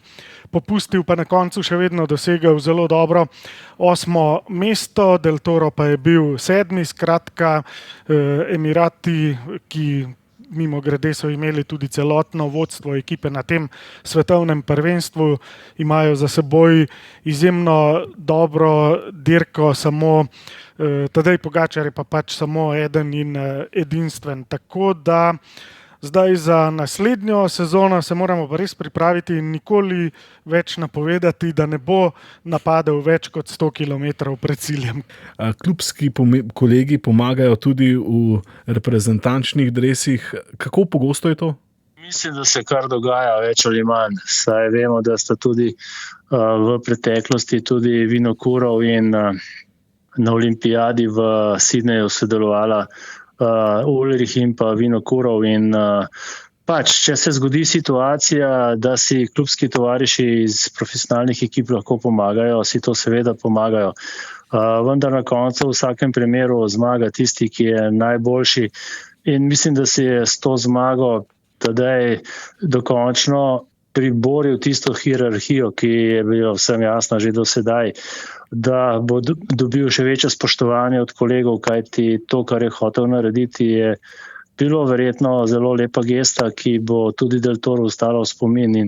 popustil, pa na koncu še vedno dosegel zelo dobro 8. mesto, Del Toro pa je bil 7. Skratka, Emirati, ki mimo grede so imeli tudi celotno vodstvo ekipe na tem svetovnem prvenstvu, imajo za seboj izjemno dobro dirko, samo Tadej Pogačar je pa pač samo eden in edinstven. Tako da zdaj za naslednjo sezono se moramo pa res pripraviti in nikoli več napovedati, da ne bo napadel več kot 100 km pred ciljem. Klubski kolegi pomagajo tudi v reprezentančnih dresih. Kako pogosto je to? Mislim, da se kar dogaja več ali manj. Saj vemo, da sta tudi v preteklosti tudi Vinokurov in na olimpijadi v Sydneyju sodelovala Ulrich in pa Vinokurov in pač, če se zgodi situacija, da si klubski tovariši iz profesionalnih ekip lahko pomagajo, si to seveda pomagajo. Vendar na koncu v vsakem primeru zmaga tisti, ki je najboljši in mislim, da si je s to zmago Tadej dokončno priboril tisto hierarhijo, ki je bila vsem jasna že do sedaj, da bo dobil še večje spoštovanje od kolegov, kajti to, kar je hotel narediti, je bilo verjetno zelo lepa gesta, ki bo tudi Del Toro ostala v spomin in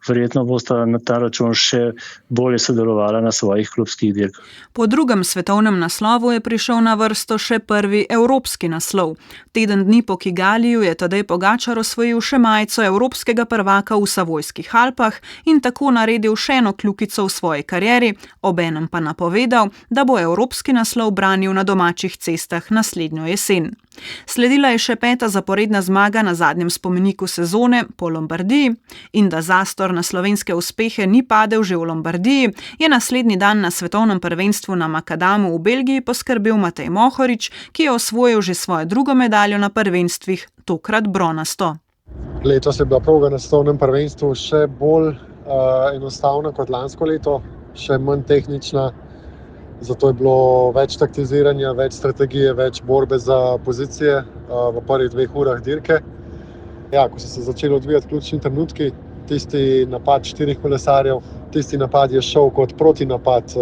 verjetno bosta na ta račun še bolje sodelovala na svojih klubskih dirkah. Po drugem svetovnem naslovu je prišel na vrsto še prvi evropski naslov. Teden dni po Kigaliju je Tadej Pogačar osvojil še majico evropskega prvaka v Savojskih Alpah in tako naredil še eno kljukico v svoji karieri, obenem pa napovedal, da bo evropski naslov branil na domačih cestah naslednjo jesen. Sledila je še 5. zaporedna zmaga na zadnjem spomeniku sezone po Lombardiji in da zastor na slovenske uspehe ni padel že v Lombardiji, je naslednji dan na svetovnem prvenstvu na Makadamu v Belgiji poskrbel Matej Mohorič, ki je osvojil že svojo drugo medaljo na prvenstvih, tokrat bronasto. Letos je bila proga na svetovnem prvenstvu še bolj enostavna kot lansko leto, še manj tehnična. Zato je bilo več taktiziranja, več strategije, več borbe za pozicije v prvih 2 urah dirke. Ko so se začeli odvijati ključni trenutki, tisti napad 4 kolesarjev, tisti napad je šel kot protinapad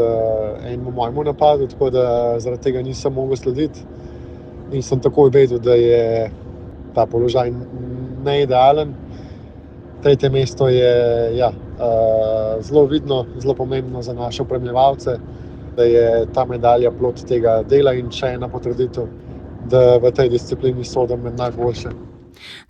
enemu mojemu napadu, tako da zaradi tega nisem mogel slediti. in sem takoj vedel, da je ta položaj neidealen. Tretje mesto je zelo vidno, zelo pomembno za naše opremljevalce, da je ta medalja plod tega dela in še ena potrditev, da v tej disciplini sodim med najboljše.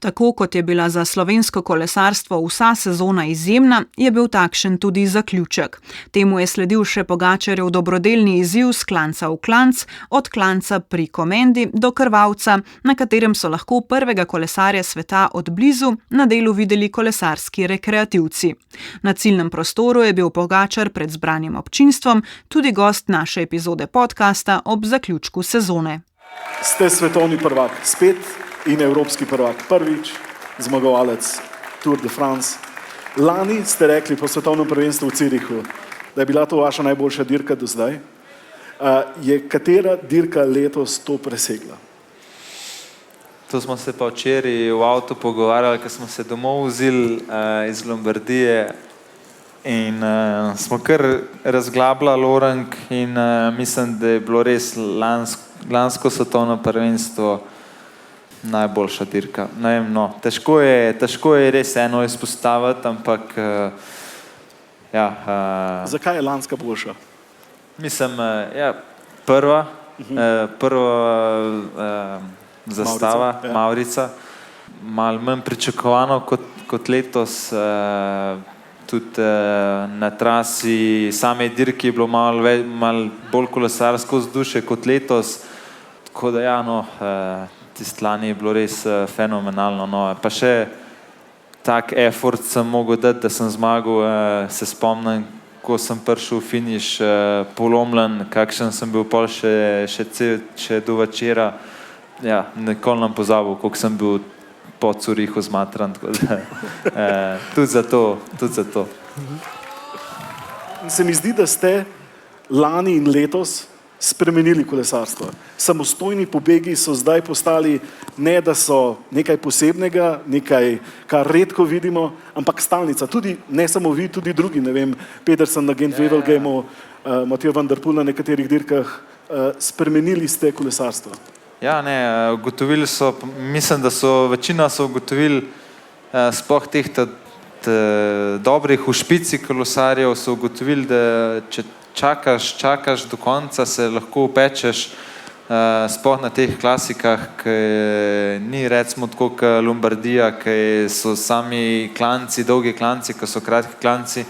Tako kot je bila za slovensko kolesarstvo vsa sezona izjemna, je bil takšen tudi zaključek. Temu je sledil še Pogačarjev dobrodelni izziv s klanca v klanc, od klanca pri Komendi do krvavca, na katerem so lahko prvega kolesarja sveta od blizu na delu videli kolesarski rekreativci. Na ciljnem prostoru je bil Pogačar pred zbranim občinstvom tudi gost naše epizode podcasta ob zaključku sezone. Ste svetovni prvak spet in evropski prvak prvič, zmagovalec Tour de France. Lani ste rekli po svetovnem prvenstvu v Zürichu, da je bila to vaša najboljša dirka do zdaj. Je katera dirka letos to presegla? To smo se pa včeraj v avtu pogovarjali, ko smo se domov vzeli iz Lombardije in smo kar razglabljali Orang in mislim, da je bilo res lansko svetovno prvenstvo najboljša dirka. Ne vem, no, težko je res eno izpostaviti, ampak Zakaj je lanska boljša? Mislim, prva zastava, Maurica, malo manj pričakovano kot letos, tudi na trasi same dirki je bilo malo bolj kolesarsko vzdušje kot letos, tako da tisti lani je bilo res fenomenalno. No. Pa še tak effort sem mogel dati, da sem zmagal. Se spomnim, ko sem prišel v finiš polomljen, kakšen sem bil pol še do večera. Nikoli nam pozabil, koliko sem bil po Zürichu zmatran. Tudi za to. Se mi zdi, da ste lani in letos spremenili kolesarstvo. Samostojni pobegi so zdaj postali ne, da so nekaj posebnega, nekaj, kar redko vidimo, ampak stalnica. Tudi, ne samo vi, tudi drugi, ne vem, Pedersen na Gent-Wevelgemu, Mathieu van der Poel na nekaterih dirkah, spremenili ste kolesarstvo. Ugotovili so, mislim, da večina so ugotovili, sploh teh dobrih v špici kolesarjev so ugotovili, da če čakaš do konca, se lahko upečeš, sploh na teh klasikah, ki ni recimo tako kot Lombardija, ki so sami klanci, dolgi klanci, ki so kratki klanci,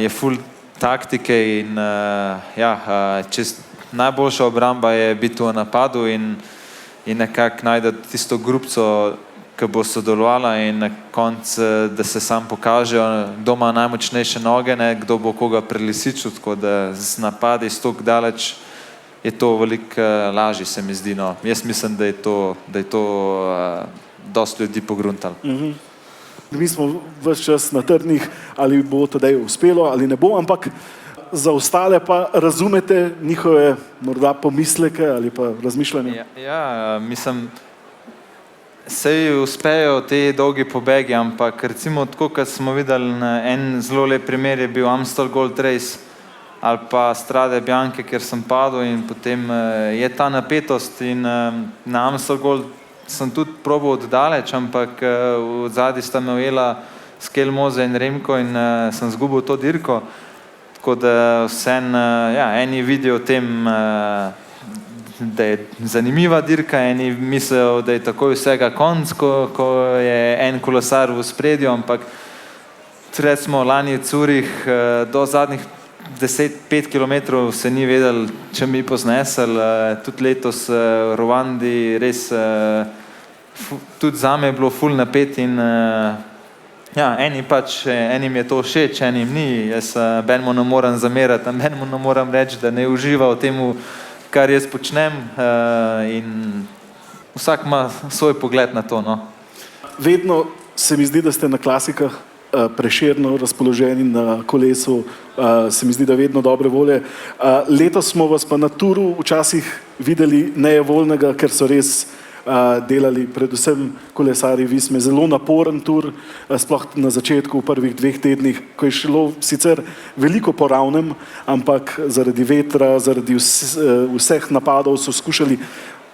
je ful taktike in najboljša obramba je biti v napadu in nekako najti tisto grupco, ki bo sodelovala in na koncu, da se sam pokažejo, kdo ima najmočnejše noge, kdo bo koga prelisičil, tako da z napadi stok daleč je to veliko lažje, se mi zdi. No. Jaz mislim, da je to dosti ljudi pogruntalo. Mi smo ves čas na trdnih, ali bo tedaj uspelo ali ne bo, ampak za ostale pa razumete njihove morda pomisleke ali pa razmišljanje? Mislim, sej uspejo te dolgi pobegi, ampak recimo tako, kot smo videli, en zelo lep primer je bil Amstel Gold Race ali pa Strade Bianche, kjer sem padel in potem je ta napetost in na Amstel Gold sem tudi probal oddaleč, ampak v zadnji sta me ujela Skelmoze in Remko in sem zgubil to dirko, tako da eni vidijo o tem, da je zanimiva dirka, eni mislijo, da je takoj vsega konc, ko je en kolesar v spredju, ampak recimo lani v Zürich do zadnjih 10-5 kilometrov se ni vedel, če mi poznesel, tudi letos v Rwandi res tudi zame je bilo ful napet in enim je to všeč, enim ni, jaz benmu ne moram zamerati, benmu ne moram reči, da ne uživa v temu, kar jaz počnem in vsak ima svoj pogled na to. No. Vedno se mi zdi, da ste na klasikah prešerno razpoloženi na kolesu, se mi zdi, da vedno dobre volje. Letos smo vas pa na Turu včasih videli nejevoljnega, ker so res delali predvsem kolesarji Visme. Zelo naporen tur, sploh na začetku, v prvih 2 tednih, ko je šlo sicer veliko po ravnem, ampak zaradi vetra, zaradi vseh napadov so skušali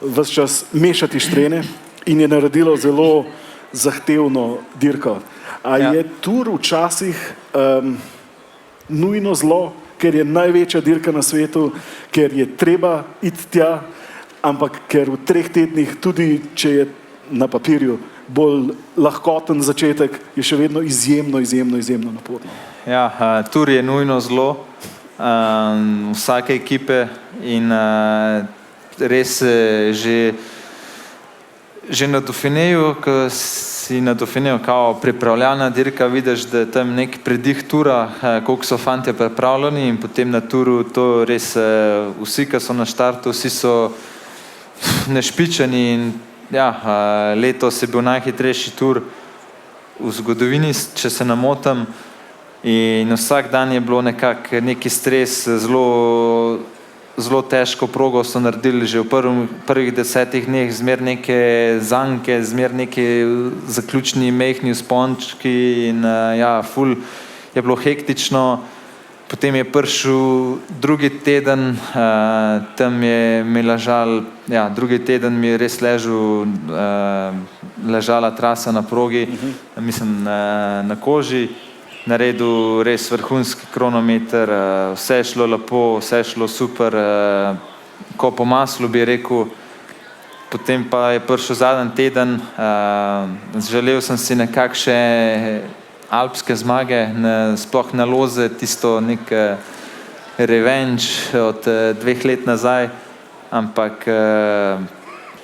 vse čas mešati štrene in je naredilo zelo zahtevno dirko. A je Tour včasih nujno zlo, ker je največja dirka na svetu, ker je treba iti tja, ampak ker v 3 tednih, tudi če je na papirju bolj lahkoten začetek, je še vedno izjemno naporno. Ja, Tour je nujno zlo vsake ekipe in res že na Dauphineju, ko si na Dauphineju kao pripravljalna dirka, vidiš, da je tam nek predih tura, koliko so fantje pripravljeni in potem na Touru to res vsi, ki so na štartu, vsi so nešpičeni in ja, letos je bil najhitrejši Tour v zgodovini, če se ne motim, in vsak dan je bilo nekako neki stres, zelo težko progo so naredili že v prvih 10 dneh, zmer neke zanke, zmer neke zaključni mehni vzpončki in ja, ful je bilo hektično. Potem je prišel drugi teden, tam je mi ležal, ja, drugi teden mi je res ležala trasa na progi, mislim na koži, naredil res vrhunski kronometer, vse je šlo lepo, vse je šlo super, ko po maslu bi rekel. Potem pa je prišel zadnji teden, želel sem si nekako še alpske zmage, sploh na Loze, tisto nek revenge od 2 let nazaj, ampak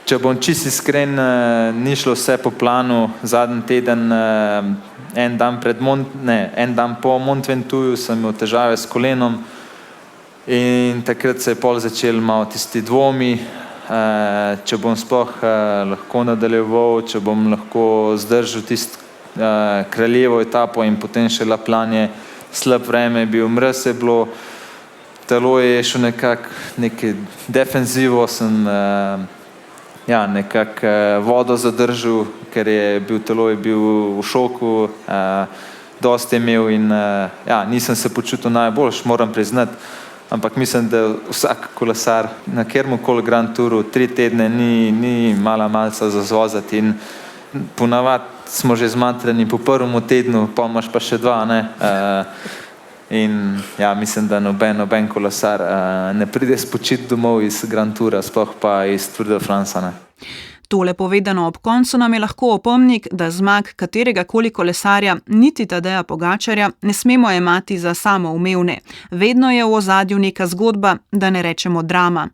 če bom čisto iskren, ni šlo vse po planu. Zadnji teden, en dan po Mont Ventoux sem imel težave s kolenom in takrat se je pol začel malo tisti dvomi, če bom sploh lahko nadaljeval, če bom lahko zdržal tisti kraljevo etapo in potem še laplanje, slab vreme je bil, mraz je bilo, telo je šel nekako defenzivo, sem nekako vodo zadržal, ker telo je bil v šoku, dosti je imel in nisem se počutil najboljš, moram priznati, ampak mislim, da vsak kolesar na kjermokoli Grand Touru 3 tedne ni mala malca za zvozati in ponavadi smo že zmatrani po prvem tednu, pa imaš pa še 2, ne? In ja, mislim, da noben kolesar ne pride spočit domov iz Grand Toura, sploh pa iz Tour de France, ne? Tole povedano ob koncu nam je lahko opomnik, da zmag kateregakoli kolesarja, niti Tadeja Pogačarja, ne smemo jemati za samoumevne. Vedno je v ozadju neka zgodba, da ne rečemo drama.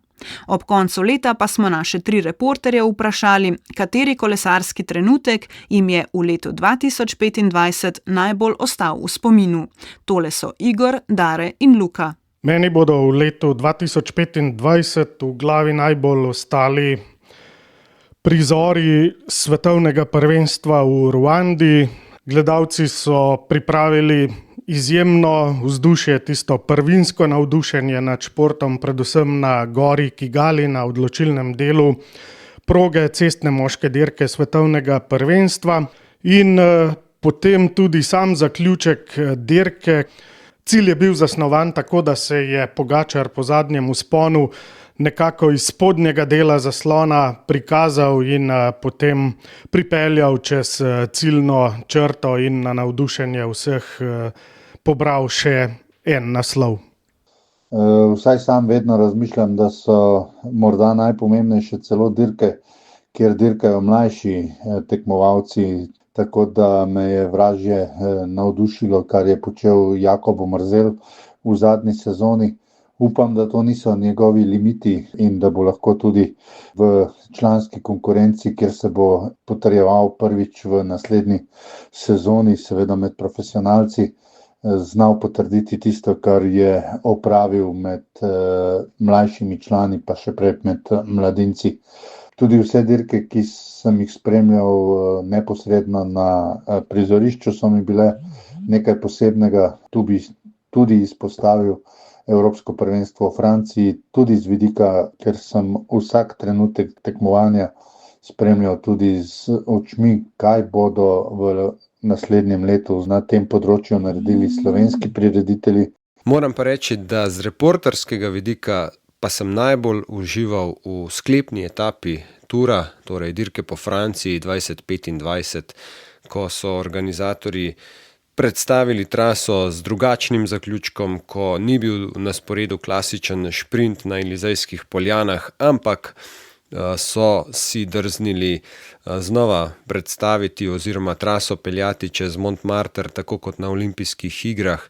Ob koncu leta pa smo naše 3 reporterje vprašali, kateri kolesarski trenutek jim je v letu 2025 najbolj ostal v spominu. Tole so Igor, Dare in Luka. Meni bodo v letu 2025 v glavi najbolj ostali prizori svetovnega prvenstva v Ruandi. Gledalci so pripravili izjemno vzdušje, tisto prvinsko navdušenje nad športom, predvsem na gori Kigali, na odločilnem delu proge cestne moške dirke svetovnega prvenstva in potem tudi sam zaključek dirke. Cilj je bil zasnovan tako, da se je Pogačar po zadnjem vzponu nekako iz spodnjega dela zaslona prikazal in potem pripeljal čez ciljno črto in na navdušenje vseh pobral še en naslov. Vsaj sam vedno razmišljam, da so morda najpomembnejše celo dirke, kjer dirkajo mlajši tekmovalci, tako da me je vražje navdušilo, kar je počel Jakob Omerzel v zadnji sezoni. Upam, da to niso njegovi limiti in da bo lahko tudi v članski konkurenci, kjer se bo potrjeval prvič v naslednji sezoni, seveda med profesionalci, znal potrditi tisto, kar je opravil med mlajšimi člani, pa še prej med mladinci. Tudi vse dirke, ki sem jih spremljal neposredno na prizorišču, so mi bile nekaj posebnega. Tu bi tudi izpostavil Evropsko prvenstvo v Franciji, tudi z vidika, ker sem vsak trenutek tekmovanja spremljal tudi z očmi, kaj bodo v naslednjem letu na tem področju naredili slovenski prireditelji. Moram pa reči, da z reporterskega vidika pa sem najbolj užival v sklepni etapi Tura, torej dirke po Franciji 2025, ko so organizatorji predstavili traso z drugačnim zaključkom, ko ni bil na sporedu klasičen šprint na Elizejskih poljanah, ampak so si drznili znova predstaviti oziroma traso peljati čez Montmartre, tako kot na olimpijskih igrah.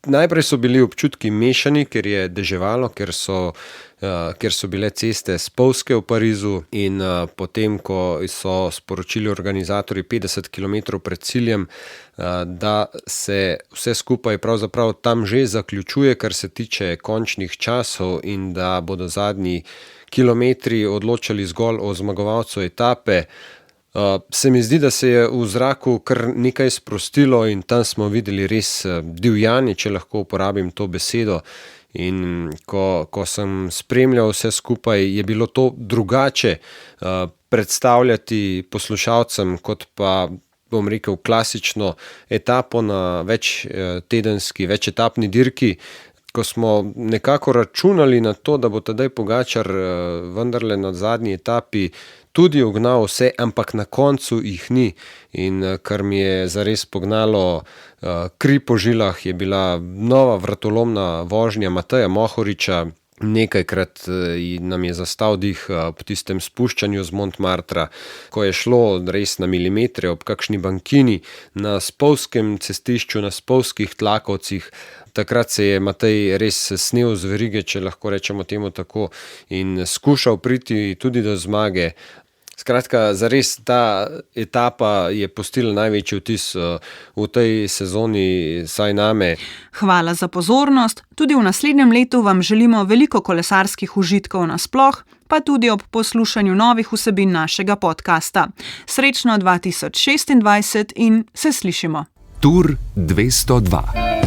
Najprej so bili občutki mešani, ker je deževalo, ker so bile ceste spolzke v Parizu in potem, ko so sporočili organizatorji 50 km pred ciljem, da se vse skupaj pravzaprav tam že zaključuje, kar se tiče končnih časov in da bodo zadnji kilometri odločali zgolj o zmagovalcu etape, se mi zdi, da se je v zraku kar nekaj sprostilo in tam smo videli res divjanje, če lahko uporabim to besedo. In ko sem spremljal vse skupaj, je bilo to drugače predstavljati poslušalcem, kot pa, bom rekel, klasično etapo na večetapni dirki, ko smo nekako računali na to, da bo Tadej Pogačar vendarle na zadnji etapi tudi ugnal vse, ampak na koncu jih ni. In kar mi je zares pognalo kri po žilah, je bila nova vratolomna vožnja Mateja Mohoriča. Nekajkrat nam je zastal dih po tistem spuščanju z Montmartra, ko je šlo res na milimetre ob kakšni bankini, na spolzkem cestišču, na spolzkih tlakovcih. Takrat se je Matej res snel z verige, če lahko rečemo temu tako, in skušal priti tudi do zmage. Skratka, zares ta etapa je pustila največji vtis v tej sezoni, saj name. Hvala za pozornost. Tudi v naslednjem letu vam želimo veliko kolesarskih užitkov nasploh, pa tudi ob poslušanju novih vsebin našega podcasta. Srečno 2026 in se slišimo. Tur 202.